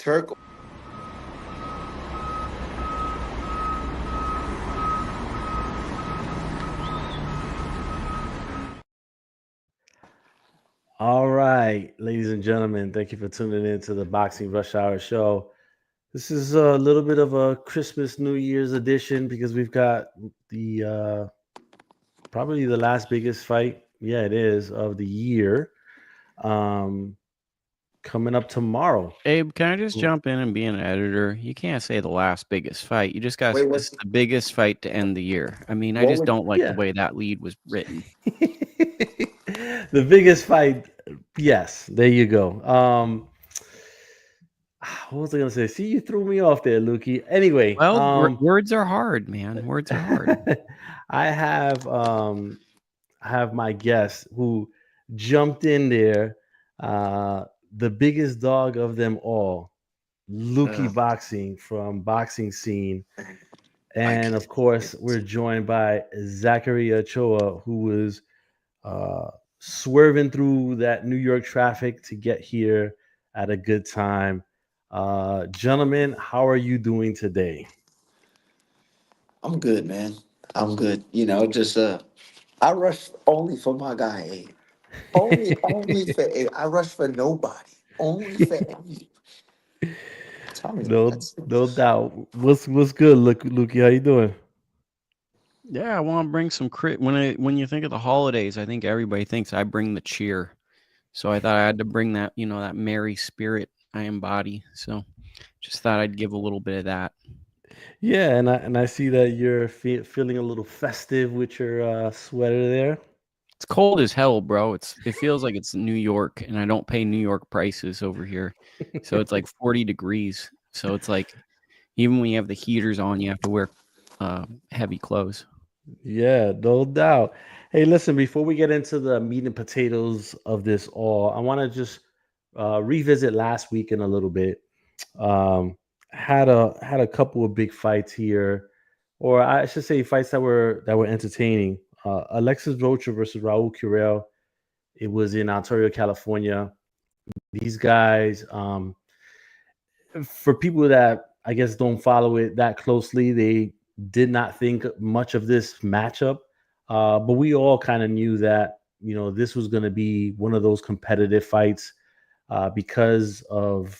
Turk. All right, ladies and gentlemen, thank you for tuning in to the Boxing Rush Hour show. This is a little bit of a Christmas New Year's edition because we've got the probably the last biggest fight, yeah, it is, of the year, um, coming up tomorrow. Abe, can I just jump in and be an editor? You can't say the last biggest fight. You just got to Wait, say this is the biggest fight to end the year. I mean, I what just would don't like the Yeah, way that lead was written. the biggest fight. Yes, there you go. What was I gonna say? See, you threw me off there, Lukey. Anyway, Well, words are hard, man. Words are hard. I have um I have my guest who jumped in there, uh, the biggest dog of them all, Lukie uh, Boxing from Boxing Scene. I And of can't. course, we're joined by Zachary Ochoa, who was uh, swerving through that New York traffic to get here at a good time. Gentlemen, how are you doing today? I'm good, man. I'm good. Just I rush only for my guy. Only for Abe. I rush for nobody. Only for Abe. Tell me No, that. no doubt. What's good, Lukey? How you doing? Yeah, I want to bring some when you think of the holidays, I think everybody thinks I bring the cheer. So I thought I had to bring that, that merry spirit I embody. So just thought I'd give a little bit of that. Yeah, and I see that you're feeling a little festive with your sweater there. It's cold as hell, bro. It feels like it's New York, and I don't pay New York prices over here. So it's like 40 degrees. So it's like even when you have the heaters on, you have to wear heavy clothes. Yeah, no doubt. Hey, listen, before we get into the meat and potatoes of this all, I want to just revisit last week in a little bit. Um, had a couple of big fights here, or I should say fights that were entertaining. Alexis Rocha versus Raul Curel. It was in Ontario, California. These guys, for people that I guess don't follow it that closely, they did not think much of this matchup. But we all kind of knew that this was going to be one of those competitive fights because of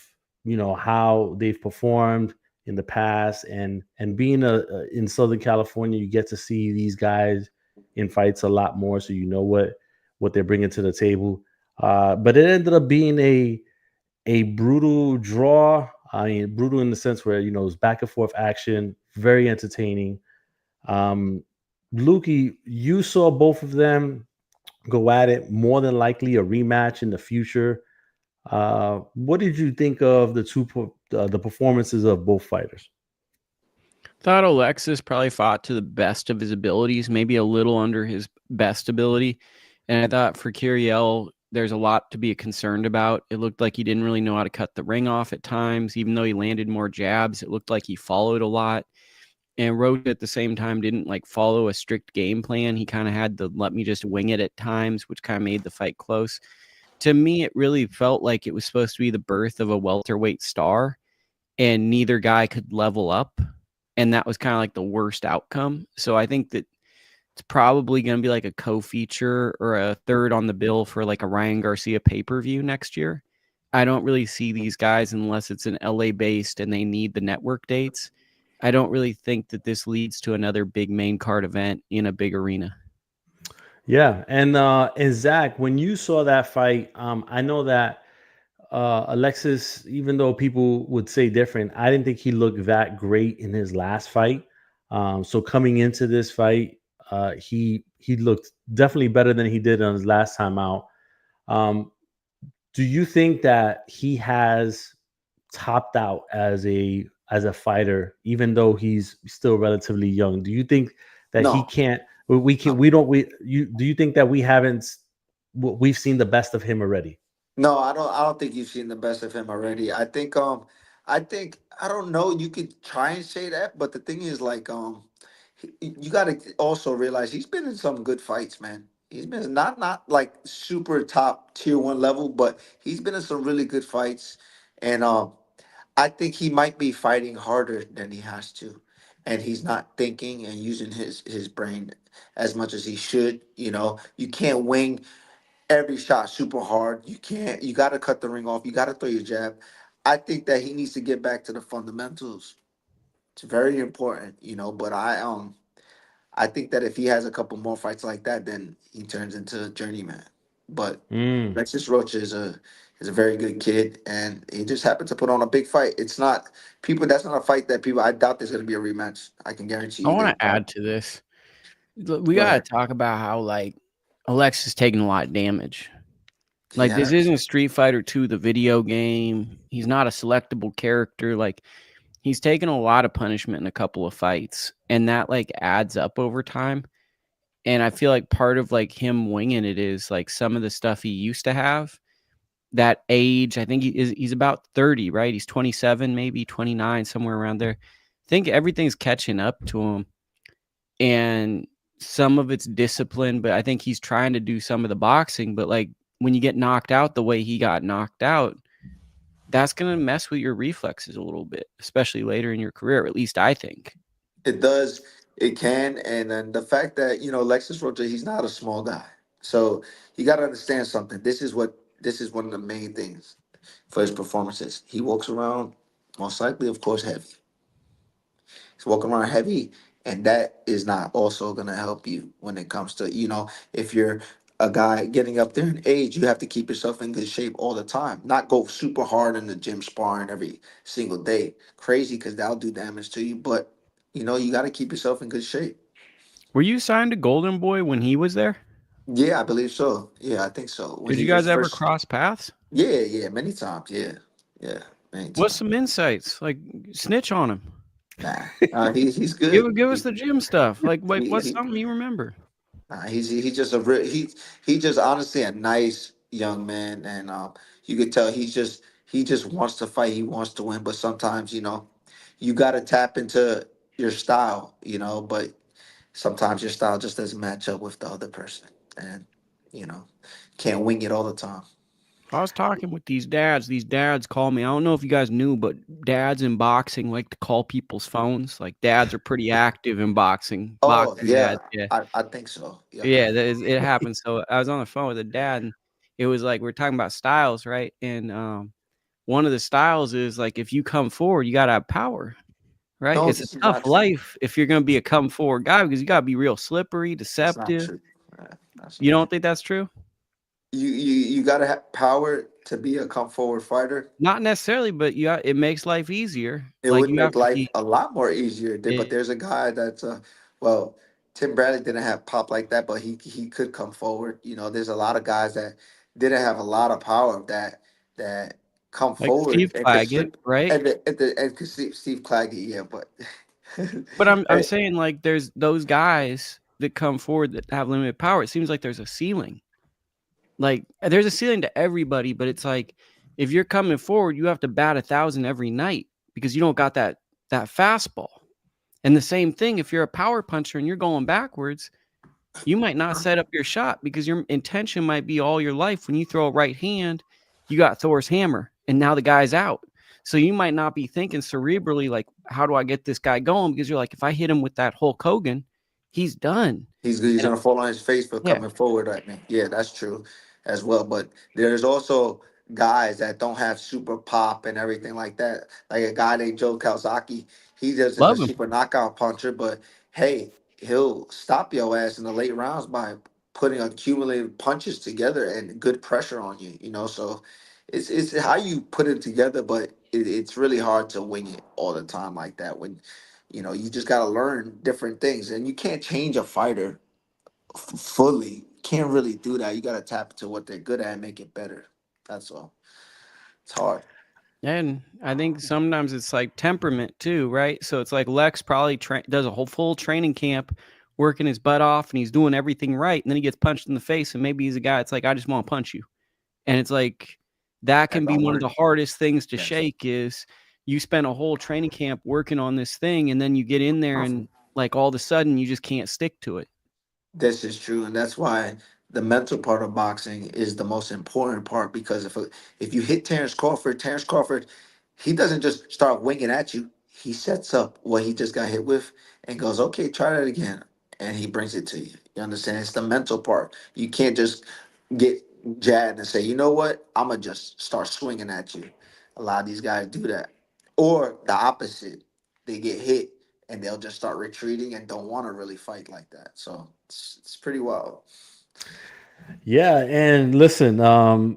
how they've performed in the past, and being in Southern California, you get to see these guys in fights a lot more, so you know what they're bringing to the table. But it ended up being a brutal draw. I mean, brutal in the sense where it was back and forth action, very entertaining. Um, Lukey, you saw both of them go at it. More than likely, a rematch in the future. What did you think of the performances of both fighters? Thought Alexis probably fought to the best of his abilities, maybe a little under his best ability. And I thought for Curiel, there's a lot to be concerned about. It looked like he didn't really know how to cut the ring off at times. Even though he landed more jabs, it looked like he followed a lot. And Roach at the same time didn't like follow a strict game plan. He kind of had to let me just wing it at times, which kind of made the fight close. To me, it really felt like it was supposed to be the birth of a welterweight star, and neither guy could level up. And that was kind of like the worst outcome. So I think that it's probably going to be like a co-feature or a third on the bill for like a Ryan Garcia pay-per-view next year. I don't really see these guys unless it's an LA based and they need the network dates. I don't really think that this leads to another big main card event in a big arena. Yeah, and Zach, when you saw that fight, I know that Alexis, even though people would say different, I didn't think he looked that great in his last fight. So coming into this fight, he looked definitely better than he did on his last time out. Um, do you think that he has topped out as a fighter, even though he's still relatively young? Do you think that he No, can't? We can. no, We don't. We you. Do you think that we've seen the best of him already? no. I don't think you've seen the best of him already. I think I don't know. You could try and say that, but the thing is, like, you got to also realize he's been in some good fights, man. He's been not like super top tier one level, but he's been in some really good fights, and I think he might be fighting harder than he has to, and he's not thinking and using his brain as much as he should. You know, you can't wing every shot super hard. You can't. You got to cut the ring off. You got to throw your jab. I think that he needs to get back to the fundamentals. It's very important, you know. But I think that if he has a couple more fights like that, then he turns into a journeyman. But Mm. Alexis Rocha is a very good kid, and he just happened to put on a big fight. It's not people. That's not a fight that people. I doubt there's going to be a rematch. I can guarantee I you. want They to add to this. We go got to ahead. talk about how like Alexis taking a lot of damage. He Like this has. isn't Street Fighter 2, the video game. He's not a selectable character. Like he's taken a lot of punishment in a couple of fights, and that like adds up over time. And I feel like part of like him winging it is like some of the stuff he used to have. That age, I think he's about 30, right? He's 27, maybe 29, somewhere around there. I think everything's catching up to him, and some of it's discipline, but I think he's trying to do some of the boxing. But like when you get knocked out the way he got knocked out, that's gonna mess with your reflexes a little bit, especially later in your career. At least I think. It does. It can, and then the fact that Alexis Rocha, he's not a small guy. So you got to understand something. This is one of the main things for his performances. He walks around, most likely, of course, heavy. He's walking around heavy, and that is not also going to help you when it comes to, if you're a guy getting up there in age, you have to keep yourself in good shape all the time. Not go super hard in the gym sparring every single day. Crazy because that'll do damage to you. But, you got to keep yourself in good shape. Were you signed to Golden Boy when he was there? Yeah, I believe so. Yeah, I think so. When Did he you was guys ever first. cross paths? Yeah, yeah, many times. Yeah, yeah, many What's times. some insights? Like snitch on him. Nah, he's good. Give us the gym stuff. Like He, what's he, something you remember? he's just a real he just honestly a nice young man, and you could tell he just wants to fight. He wants to win, but sometimes you got to tap into your style, but sometimes your style just doesn't match up with the other person, and you know can't wing it all the time. I was talking with these dads. These dads call me. I don't know if you guys knew, but dads in boxing like to call people's phones. Like dads are pretty active in boxing. Oh Boxing yeah, dads, yeah, I think so. Yep. yeah. It happens. So I was on the phone with a dad, and it was like we are talking about styles, right? And one of the styles is like if you come forward, you gotta have power, right? No, It's a this is tough not true. life if you're gonna be a come forward guy because you gotta be real slippery, That's not deceptive. true. That's You not don't true. think that's true? You got to have power to be a come forward fighter. Not necessarily, but it makes life easier. It Like would you have make to life be. a lot more easier. But Yeah. there's a guy that's well, Tim Bradley didn't have pop like that, but he could come forward. There's a lot of guys that didn't have a lot of power that come Like forward Steve and could Claggett, slip right? and could Steve Claggett, yeah, but But I'm Hey, saying like there's those guys that come forward that have limited power. It seems like there's a ceiling. Like there's a ceiling to everybody, but it's like if you're coming forward, you have to bat 1,000 every night because you don't got that fastball. And the same thing if you're a power puncher and you're going backwards, you might not set up your shot because your intention might be all your life when you throw a right hand, you got Thor's hammer and now the guy's out. So you might not be thinking cerebrally like, how do I get this guy going? Because you're like, if I hit him with that Hulk Hogan, he's done. he's And gonna fall on his face for yeah, coming forward at me. Yeah, that's true as well. But there's also guys that don't have super pop and everything like that. Like a guy named Joe Kawasaki. He just is a love him. super knockout puncher, but hey, he'll stop your ass in the late rounds by putting accumulated punches together and good pressure on you. So it's how you put it together, but it's really hard to wing it all the time like that when you just got to learn different things, and you can't change a fighter fully. Can't really do that. You got to tap into what they're good at and make it better. That's all. It's hard. And I think sometimes it's like temperament too, right? So it's like Lex probably does a whole full training camp, working his butt off, and he's doing everything right, and then he gets punched in the face, and maybe he's a guy. It's like I just want to punch you, and it's like that That can be don't one of work. the hardest things to Yes. shake. Is you spend a whole training camp working on this thing, and then you get in there, and like all of a sudden you just can't stick to it. This is true, and that's why the mental part of boxing is the most important part. Because if you hit Terrence Crawford, He doesn't just start winging at you. He sets up what he just got hit with and goes, okay, try that again. And he brings it to you. You understand? It's the mental part. You can't just get jabbed and say, you know what? I'm going to just start swinging at you. A lot of these guys do that. Or the opposite. They get hit and they'll just start retreating and don't want to really fight like that. So it's pretty wild. Yeah, and listen, they're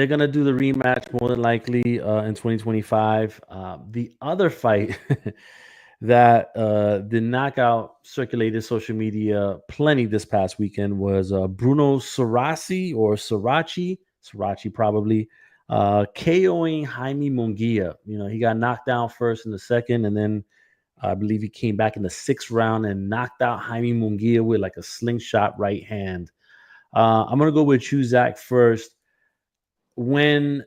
gonna do the rematch more than likely in 2025. The other fight that the knockout circulated social media plenty this past weekend was Bruno Saraci or Sarachi probably, KOing Jaime Munguia. He got knocked down first in the second, and then I believe he came back in the sixth round and knocked out Jaime Munguia with like a slingshot right hand. I'm gonna go with you, Zach, first. When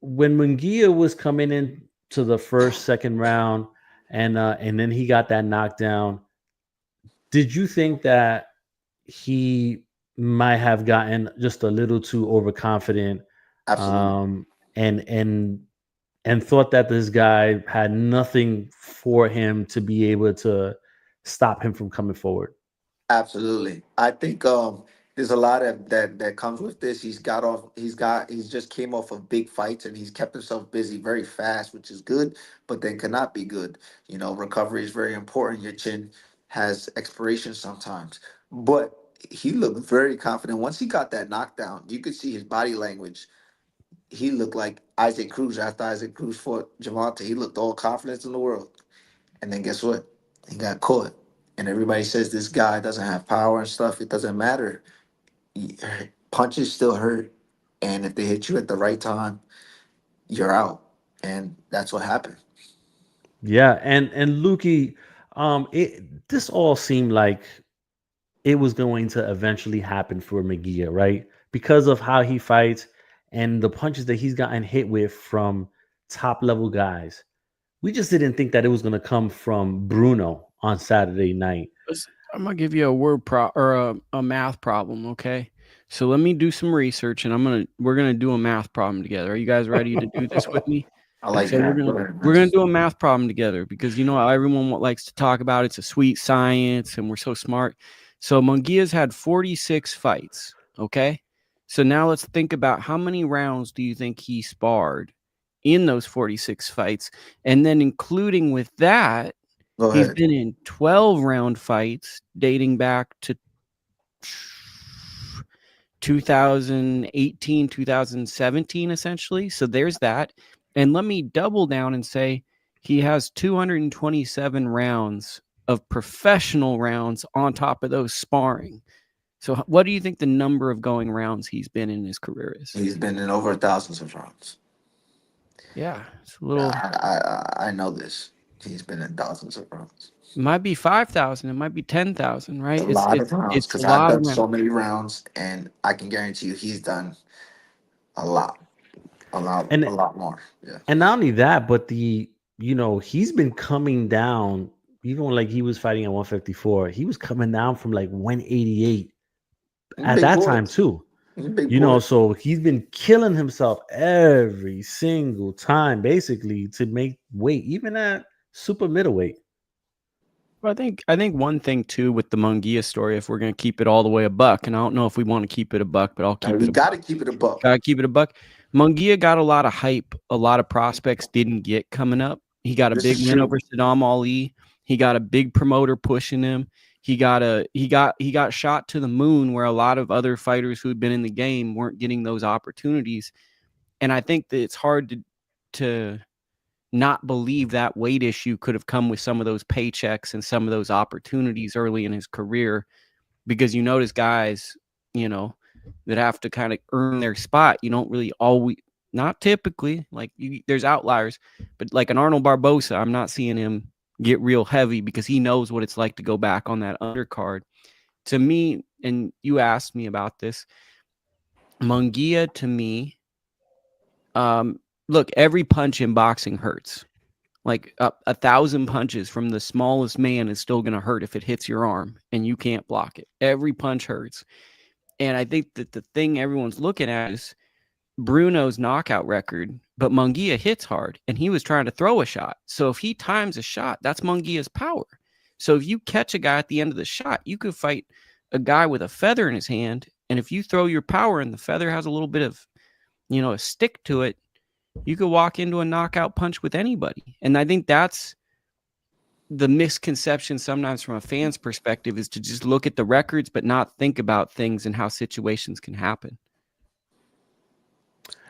Munguia was coming in to the first, second round, and then he got that knockdown, did you think that he might have gotten just a little too overconfident, Absolutely. um, and and thought that this guy had nothing for him to be able to stop him from coming forward? Absolutely. I think there's a lot of that comes with this. He's just came off of big fights and he's kept himself busy very fast, which is good, but then cannot be good. Recovery is very important. Your chin has expiration sometimes. But he looked very confident. Once he got that knockdown, you could see his body language. He looked like Isaac Cruz after Isaac Cruz fought Javante. He looked all confidence in the world. And then guess what? He got caught. And everybody says this guy doesn't have power and stuff. It doesn't matter. Punches still hurt. And if they hit you at the right time, you're out. And that's what happened. Yeah, and Luki, this all seemed like it was going to eventually happen for McGee, right? Because of how he fights and the punches that he's gotten hit with from top level guys. We just didn't think that it was going to come from Bruno on Saturday night. Listen, I'm gonna give you a a math problem, okay? So let me do some research, and we're gonna do a math problem together. Are you guys ready to do this with me? I like So that. we're gonna do a math problem together because you know how everyone likes to talk about it's a sweet science and we're so smart. So Munguia's had 46 fights, okay? So now let's think about how many rounds do you think he sparred in those 46 fights, and then including with that. Go He's ahead. been in 12 round fights dating back to 2018, 2017, essentially. So there's that. And let me double down and say he has 227 rounds of professional rounds on top of those sparring. So what do you think the number of going rounds he's been in his career is? He's been in over thousands of rounds. Yeah, it's a little. I know this. He's been in thousands of rounds. It might be 5,000. It might be 10,000. Right? A lot of rounds It's a because I've lot of done rounds. so many rounds, and I can guarantee you he's done a lot, a And lot more. Yeah. and not only that, but he's been coming down even when like he was fighting at 154. He was coming down from like 188 He's a at big that boy. time too. He's a big boy. So he's been killing himself every single time, basically, to make weight, even at super middleweight. Well, I think one thing too with the Munguia story, if we're gonna keep it all the way a buck, and I don't know if we want to keep it a buck, but I'll keep We it. got to keep it a buck. Gotta keep it a buck. Munguia got a lot of hype. A lot of prospects didn't get coming up. He got a This big is win true. over Saddam Ali. He got a big promoter pushing him. He got shot to the moon where a lot of other fighters who had been in the game weren't getting those opportunities. And I think that it's hard to not believe that weight issue could have come with some of those paychecks and some of those opportunities early in his career, because you notice guys, that have to kind of earn their spot. You don't really always, not typically, like there's outliers, but like an Arnold Barbosa, I'm not seeing him get real heavy because he knows what it's like to go back on that undercard. To me, and you asked me about this, Munguia to me, look, every punch in boxing hurts. Like 1,000 punches from the smallest man is still going to hurt if it hits your arm and you can't block it. Every punch hurts. And I think that the thing everyone's looking at is Bruno's knockout record, but Munguia hits hard, and he was trying to throw a shot. So if he times a shot, that's Munguia's power. So if you catch a guy at the end of the shot, you could fight a guy with a feather in his hand, and if you throw your power and the feather has a little bit of, a stick to it, you could walk into a knockout punch with anybody. And I think that's the misconception sometimes from a fan's perspective, is to just look at the records but not think about things and how situations can happen.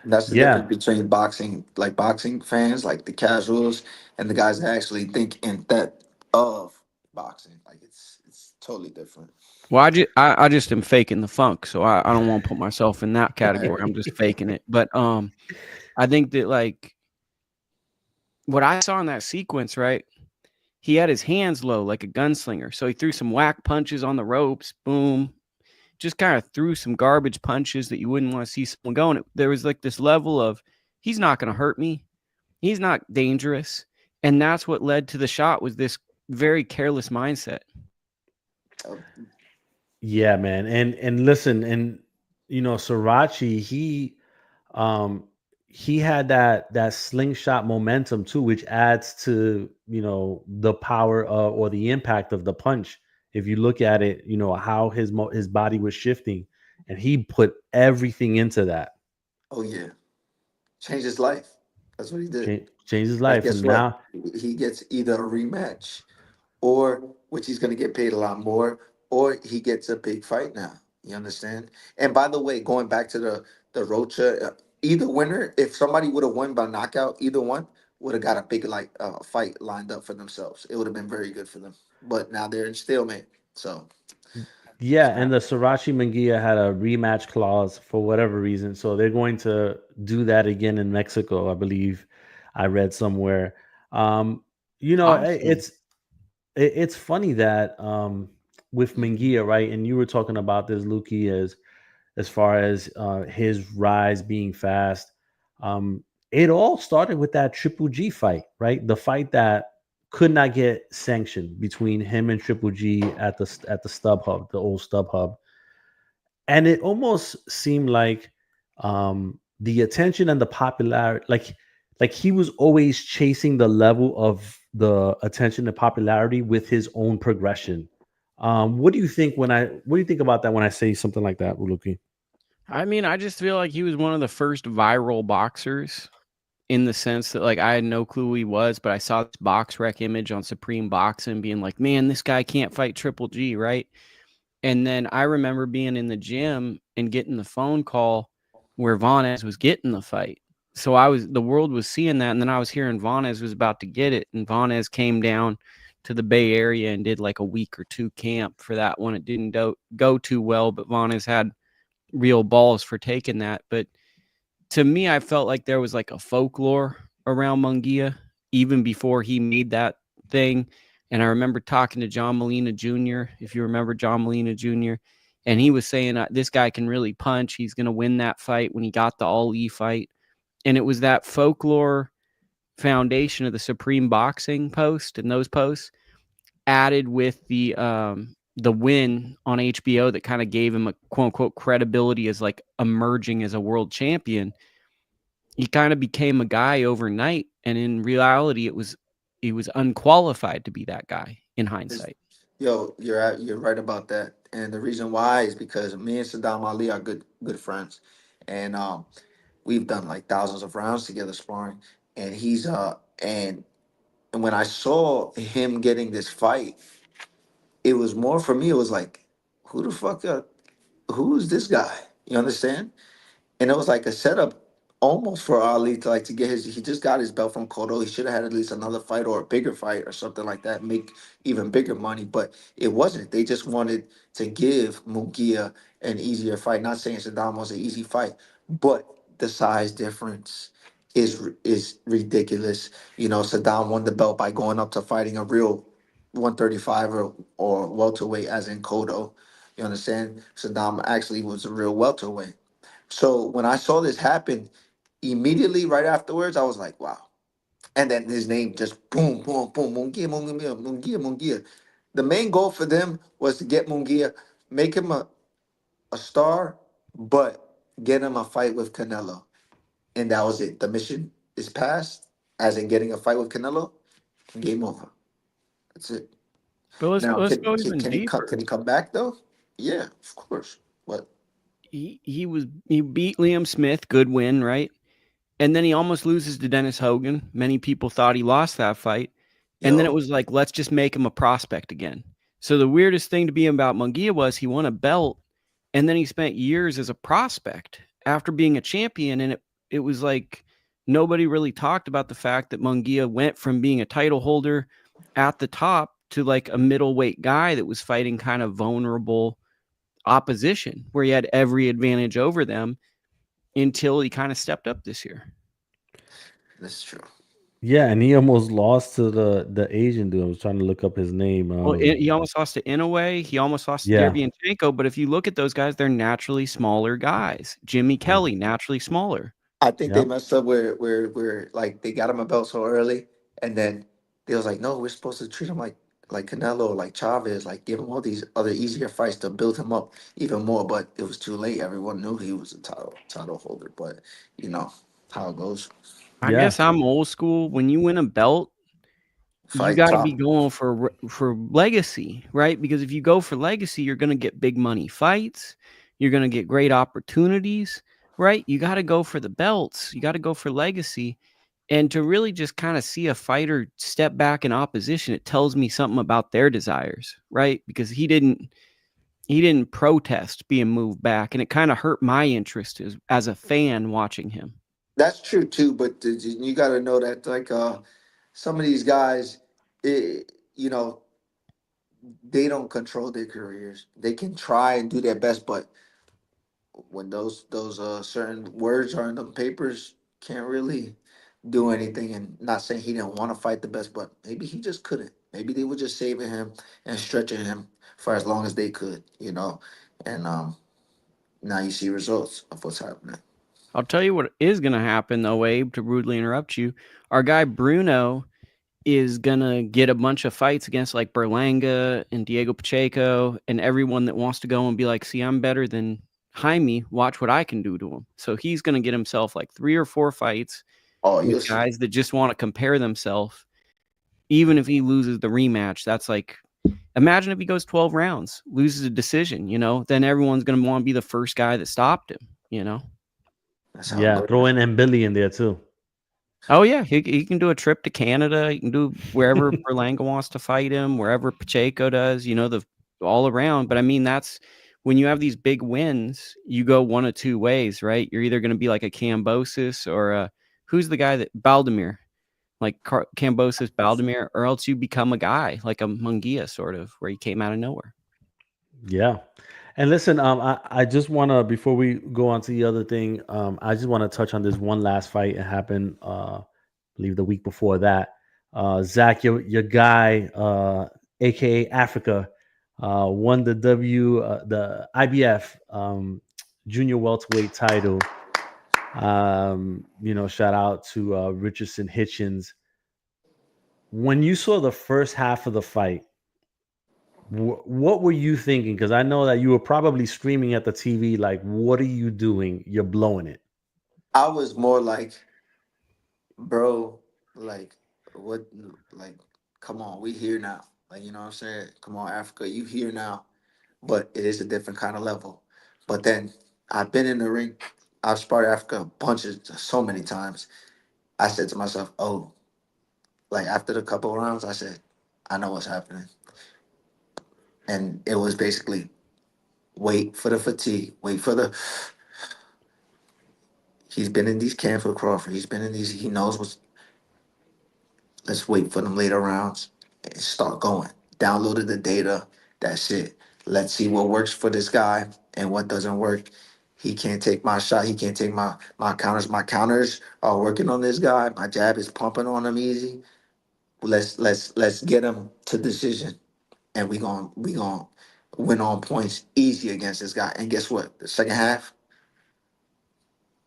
And that's the difference Yeah, between boxing, like boxing fans, like the casuals, and the guys that actually think in depth of boxing. Like it's totally different. Well, I just am faking the funk, so I don't want to put myself in that Right. category. I'm just faking it. But I think that, like, what I saw in that sequence, right? He had his hands low like a gunslinger. So he threw some whack punches on the ropes, boom. Just kind of threw some garbage punches that you wouldn't want to see someone going. There was like this level of, he's not going to hurt me. He's not dangerous. And that's what led to the shot, was this very careless mindset. Uh, yeah, man. And listen, and Srirachi, um he had that slingshot momentum too, which adds to the power of, or the impact of the punch. If you look at it, how his body was shifting, and he put everything into that. oh yeah, changed his life. That's what he did. Changed his And life, guess and what? now, He gets either a rematch, or which he's going to get paid a lot more, or he gets a big fight now. You understand? And by the way, going back to the Rocha, either winner, if somebody would have won by knockout, either one would have got a big like fight lined up for themselves. It would have been very good for them. But now they're in stalemate. So yeah, and the Srirachi Manguia had a rematch clause for whatever reason, so they're going to do that again in Mexico, I believe. I read somewhere. Um, Awesome. it's funny that with Manguia, right? And you were talking about this, Luki, as far as his rise being fast. It all started with that Triple G fight, right? The fight that could not get sanctioned between him and Triple G at the StubHub, the old StubHub, and it almost seemed like the attention and the popularity, like he was always chasing the level of the attention and popularity with his own progression. What do you think about that when I say something like that, Uluki? I mean, I just feel like he was one of the first viral boxers, in the sense that, like, I had no clue who he was, but I saw this box rec image on Supreme Boxing being like, man, this guy can't fight Triple G, right? And then I remember being in the gym and getting the phone call where Vanez was getting the fight. So the world was seeing that, and then I was hearing Vanez was about to get it, and Vanez came down to the Bay Area and did like a week or two camp for that one. It didn't go too well, but Vanez had real balls for taking that. But to me, I felt like there was like a folklore around Munguia even before he made that thing. And I remember talking to John Molina Jr., if you remember John Molina Jr., and he was saying, this guy can really punch. He's going to win that fight, when he got the all-E fight. And it was that folklore foundation of the Supreme Boxing post and those posts, added with the win on HBO, that kind of gave him a quote unquote credibility as like emerging as a world champion. He kind of became a guy overnight, and in reality, he was unqualified to be that guy in it's, hindsight. yo, you're right about that. And the reason why is because me and Saddam Ali are good friends, and we've done like thousands of rounds together sparring. And and when I saw him getting this fight, it was more for me. It was like, who the fuck? Who is this guy? You understand? And it was like a setup almost for Ali to like to get his. He just got his belt from Cotto. He should have had at least another fight or a bigger fight or something like that, make even bigger money. But it wasn't. They just wanted to give Mugia an easier fight. Not saying Saddam was an easy fight, but the size difference is ridiculous. You know, Saddam won the belt by going up to fighting a real 135 or welterweight, as in Cotto. You understand? Saddam actually was a real welterweight. So when I saw this happen, immediately right afterwards, I was like, wow. And then his name just boom, boom, boom, Mungia, Mungia, Mungia, Mungia. The main goal for them was to get Mungia, make him a star, but get him a fight with Canelo. and that was it. The mission is passed, as in getting a fight with Canelo. Game over. That's it. But let's Now, let's go even can deeper. he come back though? Yeah, of course. But He beat Liam Smith, good win, right? And then he almost loses to Dennis Hogan. Many people thought he lost that fight. And then it yo, was like, let's just make him a prospect again. So the weirdest thing to be about Munguia was he won a belt and then he spent years as a prospect after being a champion. And it was like nobody really talked about the fact that Munguia went from being a title holder at the top to like a middleweight guy that was fighting kind of vulnerable opposition where he had every advantage over them until he kind of stepped up this year. that's true. Yeah, and he almost lost to the Asian dude. I was trying to look up his name. Well, he almost lost to Inoue. He almost lost to Yeah, Derevyanchenko. But if you look at those guys, they're naturally smaller guys. Jimmy yeah, Kelly, naturally smaller. I think they yep, messed up where like they got him a belt so early, and then they was like, no, we're supposed to treat him like Canelo, like Chavez, like give him all these other easier fights to build him up even more. But it was too late. Everyone knew he was a title holder. But you know how it goes. I yeah, guess I'm old school. When you win a belt, you Fight got to be top. going for legacy, right? Because if you go for legacy, you're going to get big money fights. You're going to get great opportunities, right? You got to go for the belts. You got to go for legacy. And to really just kind of see a fighter step back in opposition, it tells me something about their desires, right? Because he didn't protest being moved back, and it kind of hurt my interest as a fan watching him. That's true too. But you got to know that like some of these guys, you know, they don't control their careers. They can try and do their best, but when those certain words are in the papers, can't really do anything. And not saying he didn't want to fight the best, but maybe he just couldn't. Maybe they were just saving him and stretching him for as long as they could, you know. And now you see results of what's happening. I'll tell you what is going to happen, though, Abe, to rudely interrupt you. Our guy Bruno is going to get a bunch of fights against like Berlanga and Diego Pacheco and everyone that wants to go and be like, see, I'm better than Jaime. Watch what I can do to him. So he's going to get himself like 3 or 4 fights Oh, with you'll see. guys that just want to compare themselves. Even if he loses the rematch, that's like, imagine if he goes 12 rounds, loses a decision, then everyone's going to want to be the first guy that stopped him. That's how it yeah. Throw goes. in Billy in there too. Oh yeah, he can do a trip to Canada. He can do wherever Berlanga wants to fight him, wherever Pacheco does. The all around. But I mean, that's when you have these big wins, you go one of two ways, right? You're either going to be like a Cambosis or who's the guy that Baldemir, like Cambosis Baldemir, or else you become a guy like a Munguia sort of, where he came out of nowhere. Yeah. And listen, I just want to, before we go on to the other thing, I just want to touch on this one last fight. It happened, I believe the week before that. Zach, your guy, aka Africa, won the IBF junior welterweight title. Shout out to Richardson Hitchens. When you saw the first half of the fight, what were you thinking? Because I know that you were probably screaming at the TV, like, "What are you doing? You're blowing it." I was more like, bro, like what, like, come on, we here now. Like, you know what I'm saying? Come on, Africa, you here now. But it is a different kind of level. But then I've been in the ring. I've sparred Africa bunches so many times. I said to myself, oh, like after the couple of rounds, I said, I know what's happening. And it was basically wait for the fatigue, wait for the. He's been in these camps with Crawford. He's been in these. He knows what's. Let's wait for them later rounds and start going. Downloaded the data. That's it. Let's see what works for this guy and what doesn't work. He can't take my shot. He can't take my counters. My counters are working on this guy. My jab is pumping on him easy. Let's get him to decision, and we gon' win on points easy against this guy. And guess what? The second half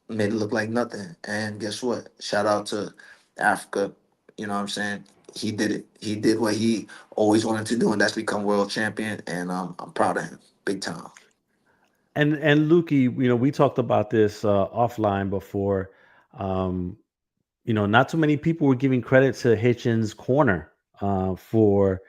made it look like nothing. And guess what? Shout out to Africa. You know what I'm saying? He did it. He did what he always wanted to do, and that's become world champion. And I'm proud of him, big time. And Lukey, we talked about this offline before. Um, not too many people were giving credit to Hitchens' corner for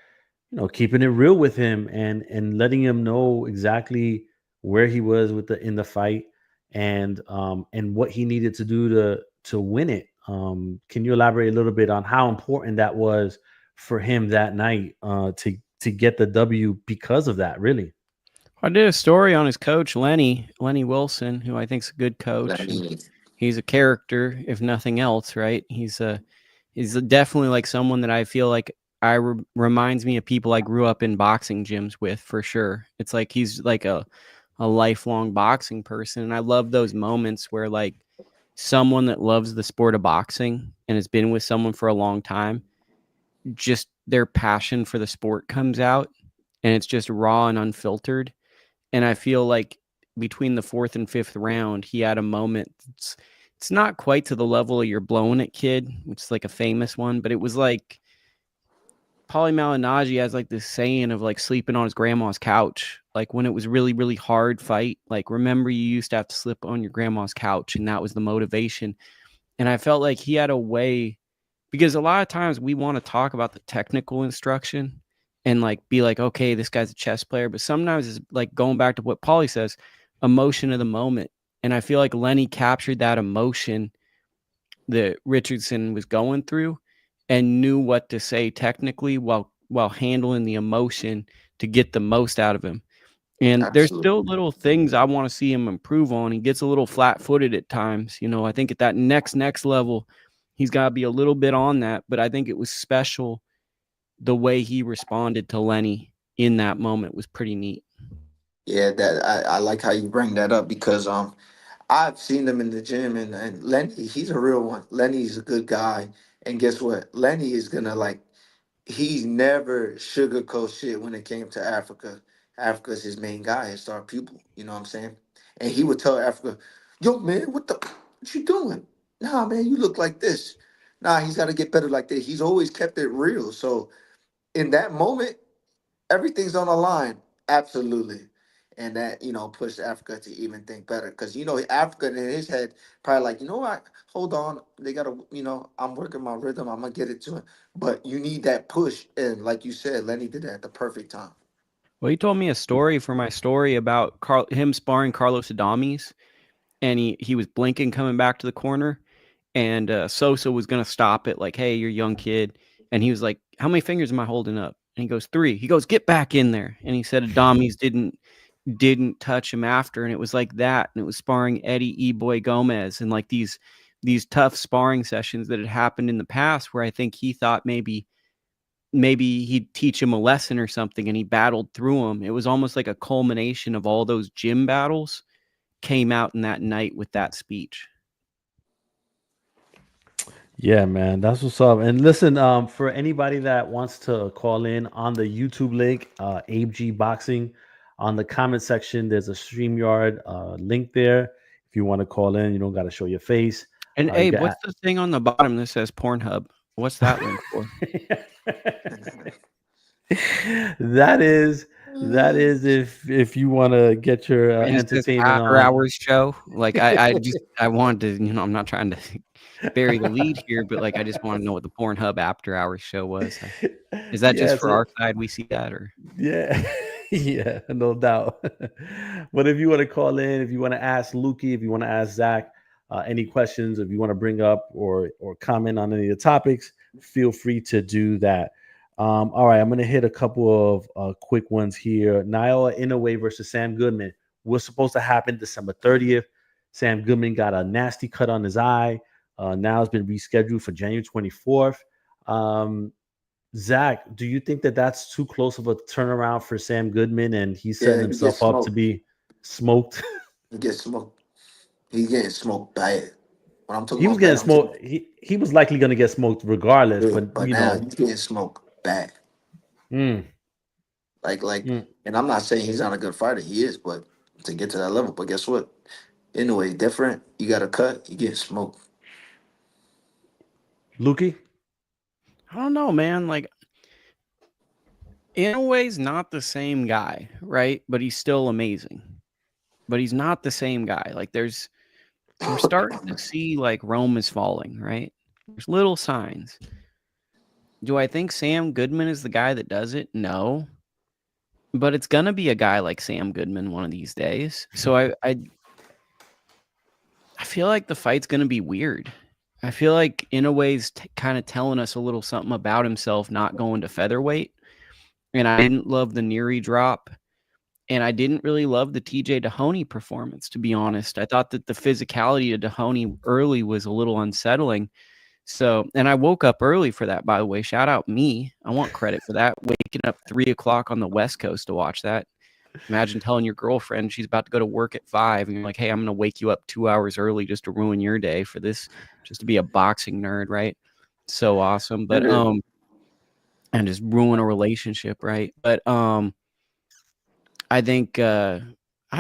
keeping it real with him and letting him know exactly where he was in the fight and what he needed to do to win it. Can you elaborate a little bit on how important that was for him that night to get the W because of that? Really? I did a story on his coach, Lenny Wilson, who I think is a good coach, and Lenny, he's a character, if nothing else, right? He's definitely like someone that I feel like reminds me of people I grew up in boxing gyms with, for sure. It's like he's like a lifelong boxing person, and I love those moments where like someone that loves the sport of boxing and has been with someone for a long time, just their passion for the sport comes out, and it's just raw and unfiltered. And I feel like between the fourth and fifth round, he had a moment. It's not quite to the level of "You're blowing it, kid," which is like a famous one, but it was like Paulie Malignaggi has like this saying of like sleeping on his grandma's couch. Like when it was really, really hard fight, like remember you used to have to sleep on your grandma's couch, and that was the motivation. And I felt like he had a way, because a lot of times we want to talk about the technical instruction and like be like, okay, this guy's a chess player. But sometimes it's like going back to what Paulie says, emotion of the moment. And I feel like Lenny captured that emotion that Richardson was going through and knew what to say technically while handling the emotion to get the most out of him. And there's still absolutely. little things I want to see him improve on. He gets a little flat-footed at times. I think at that next level, he's got to be a little bit on that. But I think it was special the way he responded to Lenny in that moment was pretty neat. Yeah, that I like how you bring that up because I've seen them in the gym and Lenny, he's a real one. Lenny's a good guy. And guess what? Lenny is gonna like he's never sugarcoat shit when it came to Africa. Africa's his main guy, his star pupil. You know what I'm saying? And he would tell Africa, "Yo, man, what you doing? Nah, man, you look like this. Nah, he's got to get better like that." He's always kept it real. So in that moment, everything's on the line. Absolutely. And that, pushed Africa to even think better. Because, Africa in his head probably like, what? Hold on. They got to, I'm working my rhythm. I'm going to get it to it. But you need that push. And like you said, Lenny did that at the perfect time. Well, he told me a story for my story about him sparring Carlos Adames, and he was blinking coming back to the corner, and Sosa was gonna stop it, like, "Hey, you're a young kid," and he was like, "How many fingers am I holding up?" And he goes, "3." He goes, "Get back in there." And he said Adames didn't touch him after, and it was like that, and it was sparring Eddie E-Boy Gomez, and like these tough sparring sessions that had happened in the past, where I think he thought maybe he'd teach him a lesson or something, and he battled through them. It was almost like a culmination of all those gym battles came out in that night with that speech. Yeah, man, that's what's up. And listen, for anybody that wants to call in on the YouTube link, Abe G Boxing, on the comment section, there's a StreamYard link there. If you want to call in, you don't got to show your face. And You Abe, got what's the thing on the bottom that says Pornhub? What's that link for? that is if you want to get your And it says entertainment after on. hours show. Like I wanted to, I'm not trying to bury the lead here, but like I just want to know what the Pornhub after hours show was. Is that just Yeah, for so our side we see that, or yeah, yeah, no doubt. But if you want to call in, if you want to ask Lukey, if you want to ask Zach any questions, if you want to bring up or comment on any of the topics, feel free to do that. All right, I'm going to hit a couple of quick ones here. Naoya Inoue versus Sam Goodman was supposed to happen December 30th. Sam Goodman got a nasty cut on his eye. Now it's been rescheduled for January 24th. Zach, do you think that that's too close of a turnaround for Sam Goodman and he's setting Yeah, he gets himself up to smoked. be smoked? He gets smoked. He's getting smoked bad. When I'm talking He was about getting bad, I'm talking smoked. He was likely going to get smoked regardless, good. but But now he's getting smoked bad. mm, Like, mm. and I'm not saying he's not a good fighter. He is, but to get to that level. But guess what? Anyway, different. You got a cut. You get smoked. Lukey? I don't know, man. Like Inoue's not the same guy, right? But he's still amazing. But he's not the same guy. Like we're starting to see like Rome is falling, right? There's little signs. Do I think Sam Goodman is the guy that does it? No. But it's gonna be a guy like Sam Goodman one of these days. So I feel like the fight's gonna be weird. I feel like Inoue's kind of telling us a little something about himself not going to featherweight. And I didn't love the Neary drop. And I didn't really love the TJ Dahoney performance, to be honest. I thought that the physicality of Dahoney early was a little unsettling. So, and I woke up early for that, by the way. Shout out me. I want credit for that. Waking up 3 o'clock on the West Coast to watch that. Imagine telling your girlfriend she's about to go to work at 5 and you're like, hey, I'm going to wake you up 2 hours early just to ruin your day for this, just to be a boxing nerd, right? So awesome. But, and just ruin a relationship, right? But, I think, I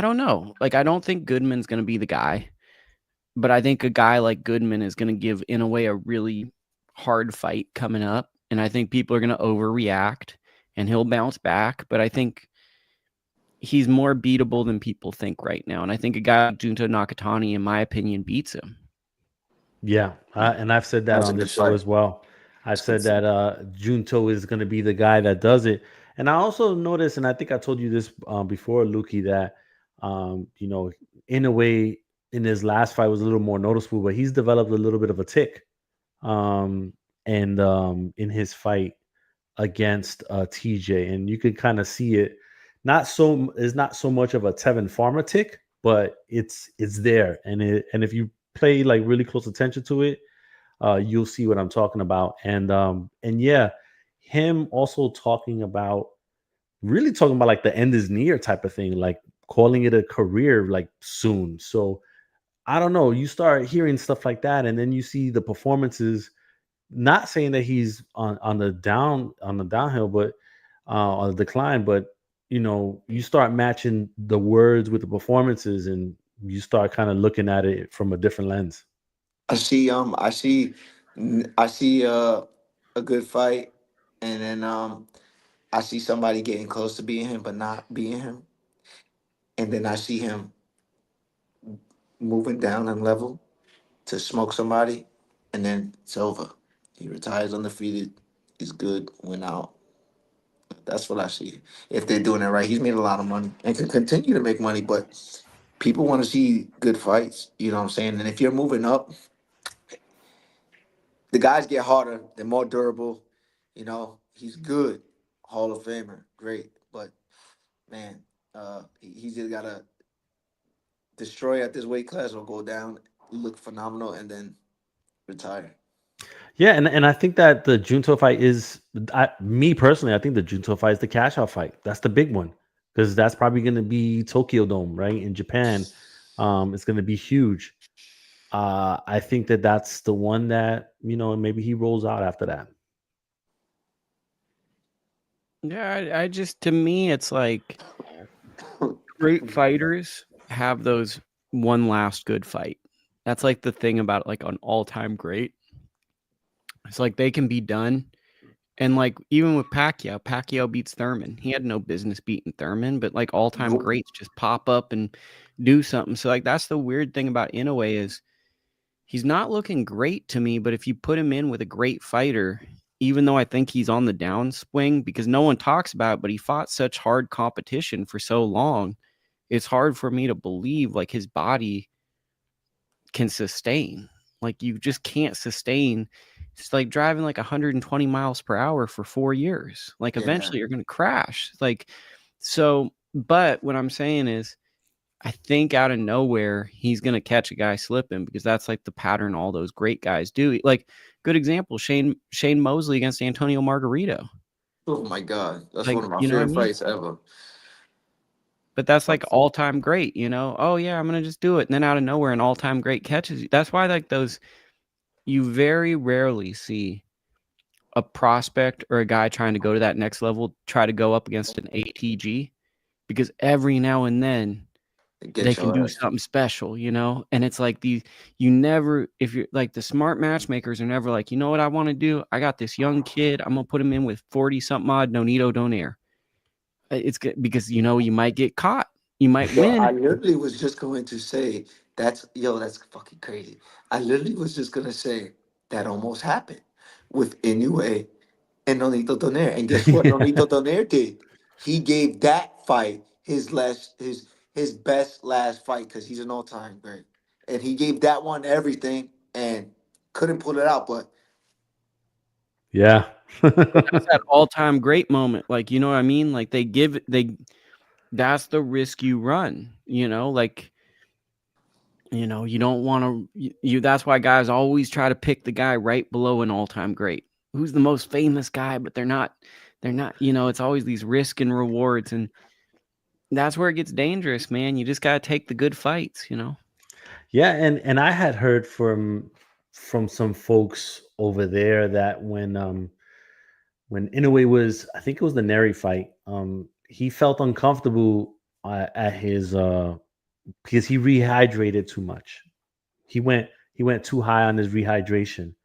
don't know. Like, I don't think Goodman's going to be the guy, but I think a guy like Goodman is going to give Inoue a really hard fight coming up. And I think people are going to overreact and he'll bounce back. But I think he's more beatable than people think right now. And I think a guy like Junto Nakatani, in my opinion, beats him. Yeah. And I've said that on this show as well. I've said that Junto is going to be the guy that does it. And I also noticed, and I think I told you this before, Lukie, that, you know, Inoue in his last fight was a little more noticeable, but he's developed a little bit of a tick. And in his fight against TJ, and you could kind of see it. It's not so much of a Tevin Farmer tick, but it's there, and if you play like really close attention to it, you'll see what I'm talking about. And yeah, him also really talking about like the end is near type of thing, like calling it a career like soon. So I don't know. You start hearing stuff like that, and then you see the performances. Not saying that he's on the downhill, but on the decline. But you know, you start matching the words with the performances, and you start kind of looking at it from a different lens. I see a good fight, and then I see somebody getting close to being him, but not being him, and then I see him moving down in level to smoke somebody, and then it's over. He retires undefeated. He's good. Went out. That's what I see. If they're doing it right, he's made a lot of money and can continue to make money. But people want to see good fights. You know what I'm saying? And if you're moving up, the guys get harder. They're more durable. You know, he's good. Hall of Famer, great. But man, he's either gotta destroy at this weight class or go down, look phenomenal, and then retire. Yeah, and I think that the Junto fight is, me personally, I think the Junto fight is the cash out fight. That's the big one because that's probably going to be Tokyo Dome, right, in Japan. It's going to be huge. I think that that's the one that, you know, maybe he rolls out after that. Yeah, I just, to me, it's like great fighters have those one last good fight. That's like the thing about like an all-time great. It's like they can be done. And like even with Pacquiao beats Thurman. He had no business beating Thurman, but like all-time Nope. greats just pop up and do something. So like that's the weird thing about Inoue is he's not looking great to me, but if you put him in with a great fighter, even though I think he's on the downswing because no one talks about it, but he fought such hard competition for so long, it's hard for me to believe like his body can sustain. Like you just can't sustain. It's like driving like 120 miles per hour for 4 years. Like eventually you're going to crash. Like, so, but what I'm saying is I think out of nowhere, he's going to catch a guy slipping because that's like the pattern all those great guys do. Like, good example, Shane Mosley against Antonio Margarito. Oh my God, that's Like, one of my you know what I favorite mean? fights ever. But that's like all-time great, you know? Oh, yeah, I'm going to just do it. And then out of nowhere, an all-time great catches you. That's why like those, you very rarely see a prospect or a guy trying to go to that next level try to go up against an ATG because every now and then they can do something special, you know? And it's like you never, if you're like the smart matchmakers are never like, you know what I want to do? I got this young kid. I'm going to put him in with 40 something odd Nonito Donaire. It's good because, you know, you might get caught. You might Yo, win. I literally was just going to say That's fucking crazy. I literally was just gonna say that almost happened with Inoue and Nonito Donaire. And guess what Nonito Donaire did? He gave that fight his best last fight because he's an all time great. And he gave that one everything and couldn't pull it out. But Yeah. But that's that all-time great moment. Like, you know what I mean? Like that's the risk you run, like, you don't want to that's why guys always try to pick the guy right below an all-time great. Who's the most famous guy, but they're not, it's always these risk and rewards, and that's where it gets dangerous, man. You just got to take the good fights. Yeah, and I had heard from some folks over there that when Inoue was, I think it was the Neri fight, he felt uncomfortable at his because he rehydrated too much. He went too high on his rehydration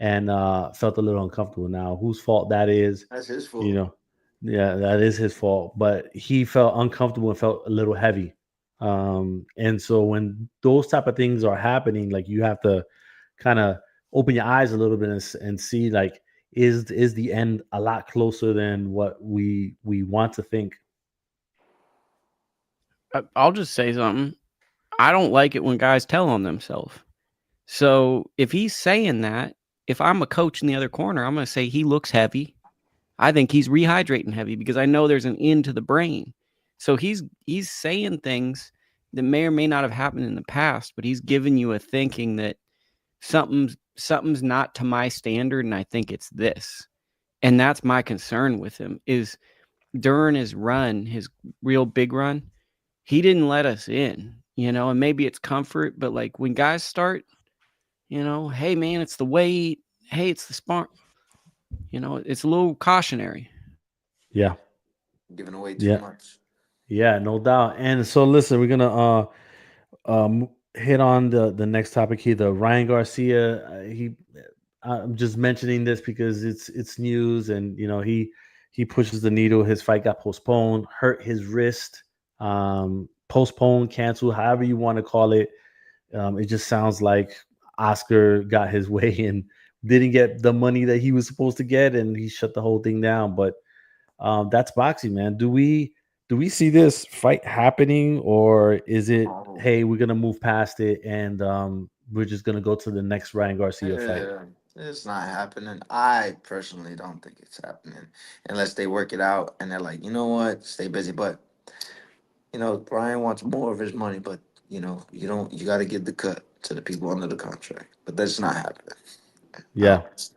and felt a little uncomfortable. Now, whose fault that is, that's his you fault. know, yeah, that is his fault. But he felt uncomfortable and felt a little heavy. And so when those type of things are happening, like you have to kind of open your eyes a little bit and see like is the end a lot closer than what we want to think. I'll just say something. I don't like it when guys tell on themselves. So if he's saying that, if I'm a coach in the other corner, I'm going to say he looks heavy. I think he's rehydrating heavy because I know there's an end to the brain. So he's saying things that may or may not have happened in the past, but he's giving you a thinking that something's not to my standard, and I think it's this. And that's my concern with him is during his run, his real big run, he didn't let us in, and maybe it's comfort, but like when guys start, hey man, it's the weight, hey, it's the spark, it's a little cautionary. Yeah, Giving away too yeah, much. yeah, no doubt. And so listen, we're gonna hit on the next topic here. The Ryan Garcia. I'm just mentioning this because it's news, and he pushes the needle. His fight got postponed, hurt his wrist, postponed, canceled, however you want to call it. It just sounds like Oscar got his way and didn't get the money that he was supposed to get, and he shut the whole thing down. But that's boxing, man. Do we see this fight happening, or is it, Oh, hey, we're gonna move past it and we're just gonna go to the next Ryan Garcia fight? yeah, it's not happening. I personally don't think it's happening unless they work it out and they're like, you know what, stay busy. But Brian wants more of his money, but you don't. You got to give the cut to the people under the contract. But that's not happening. I Yeah, don't.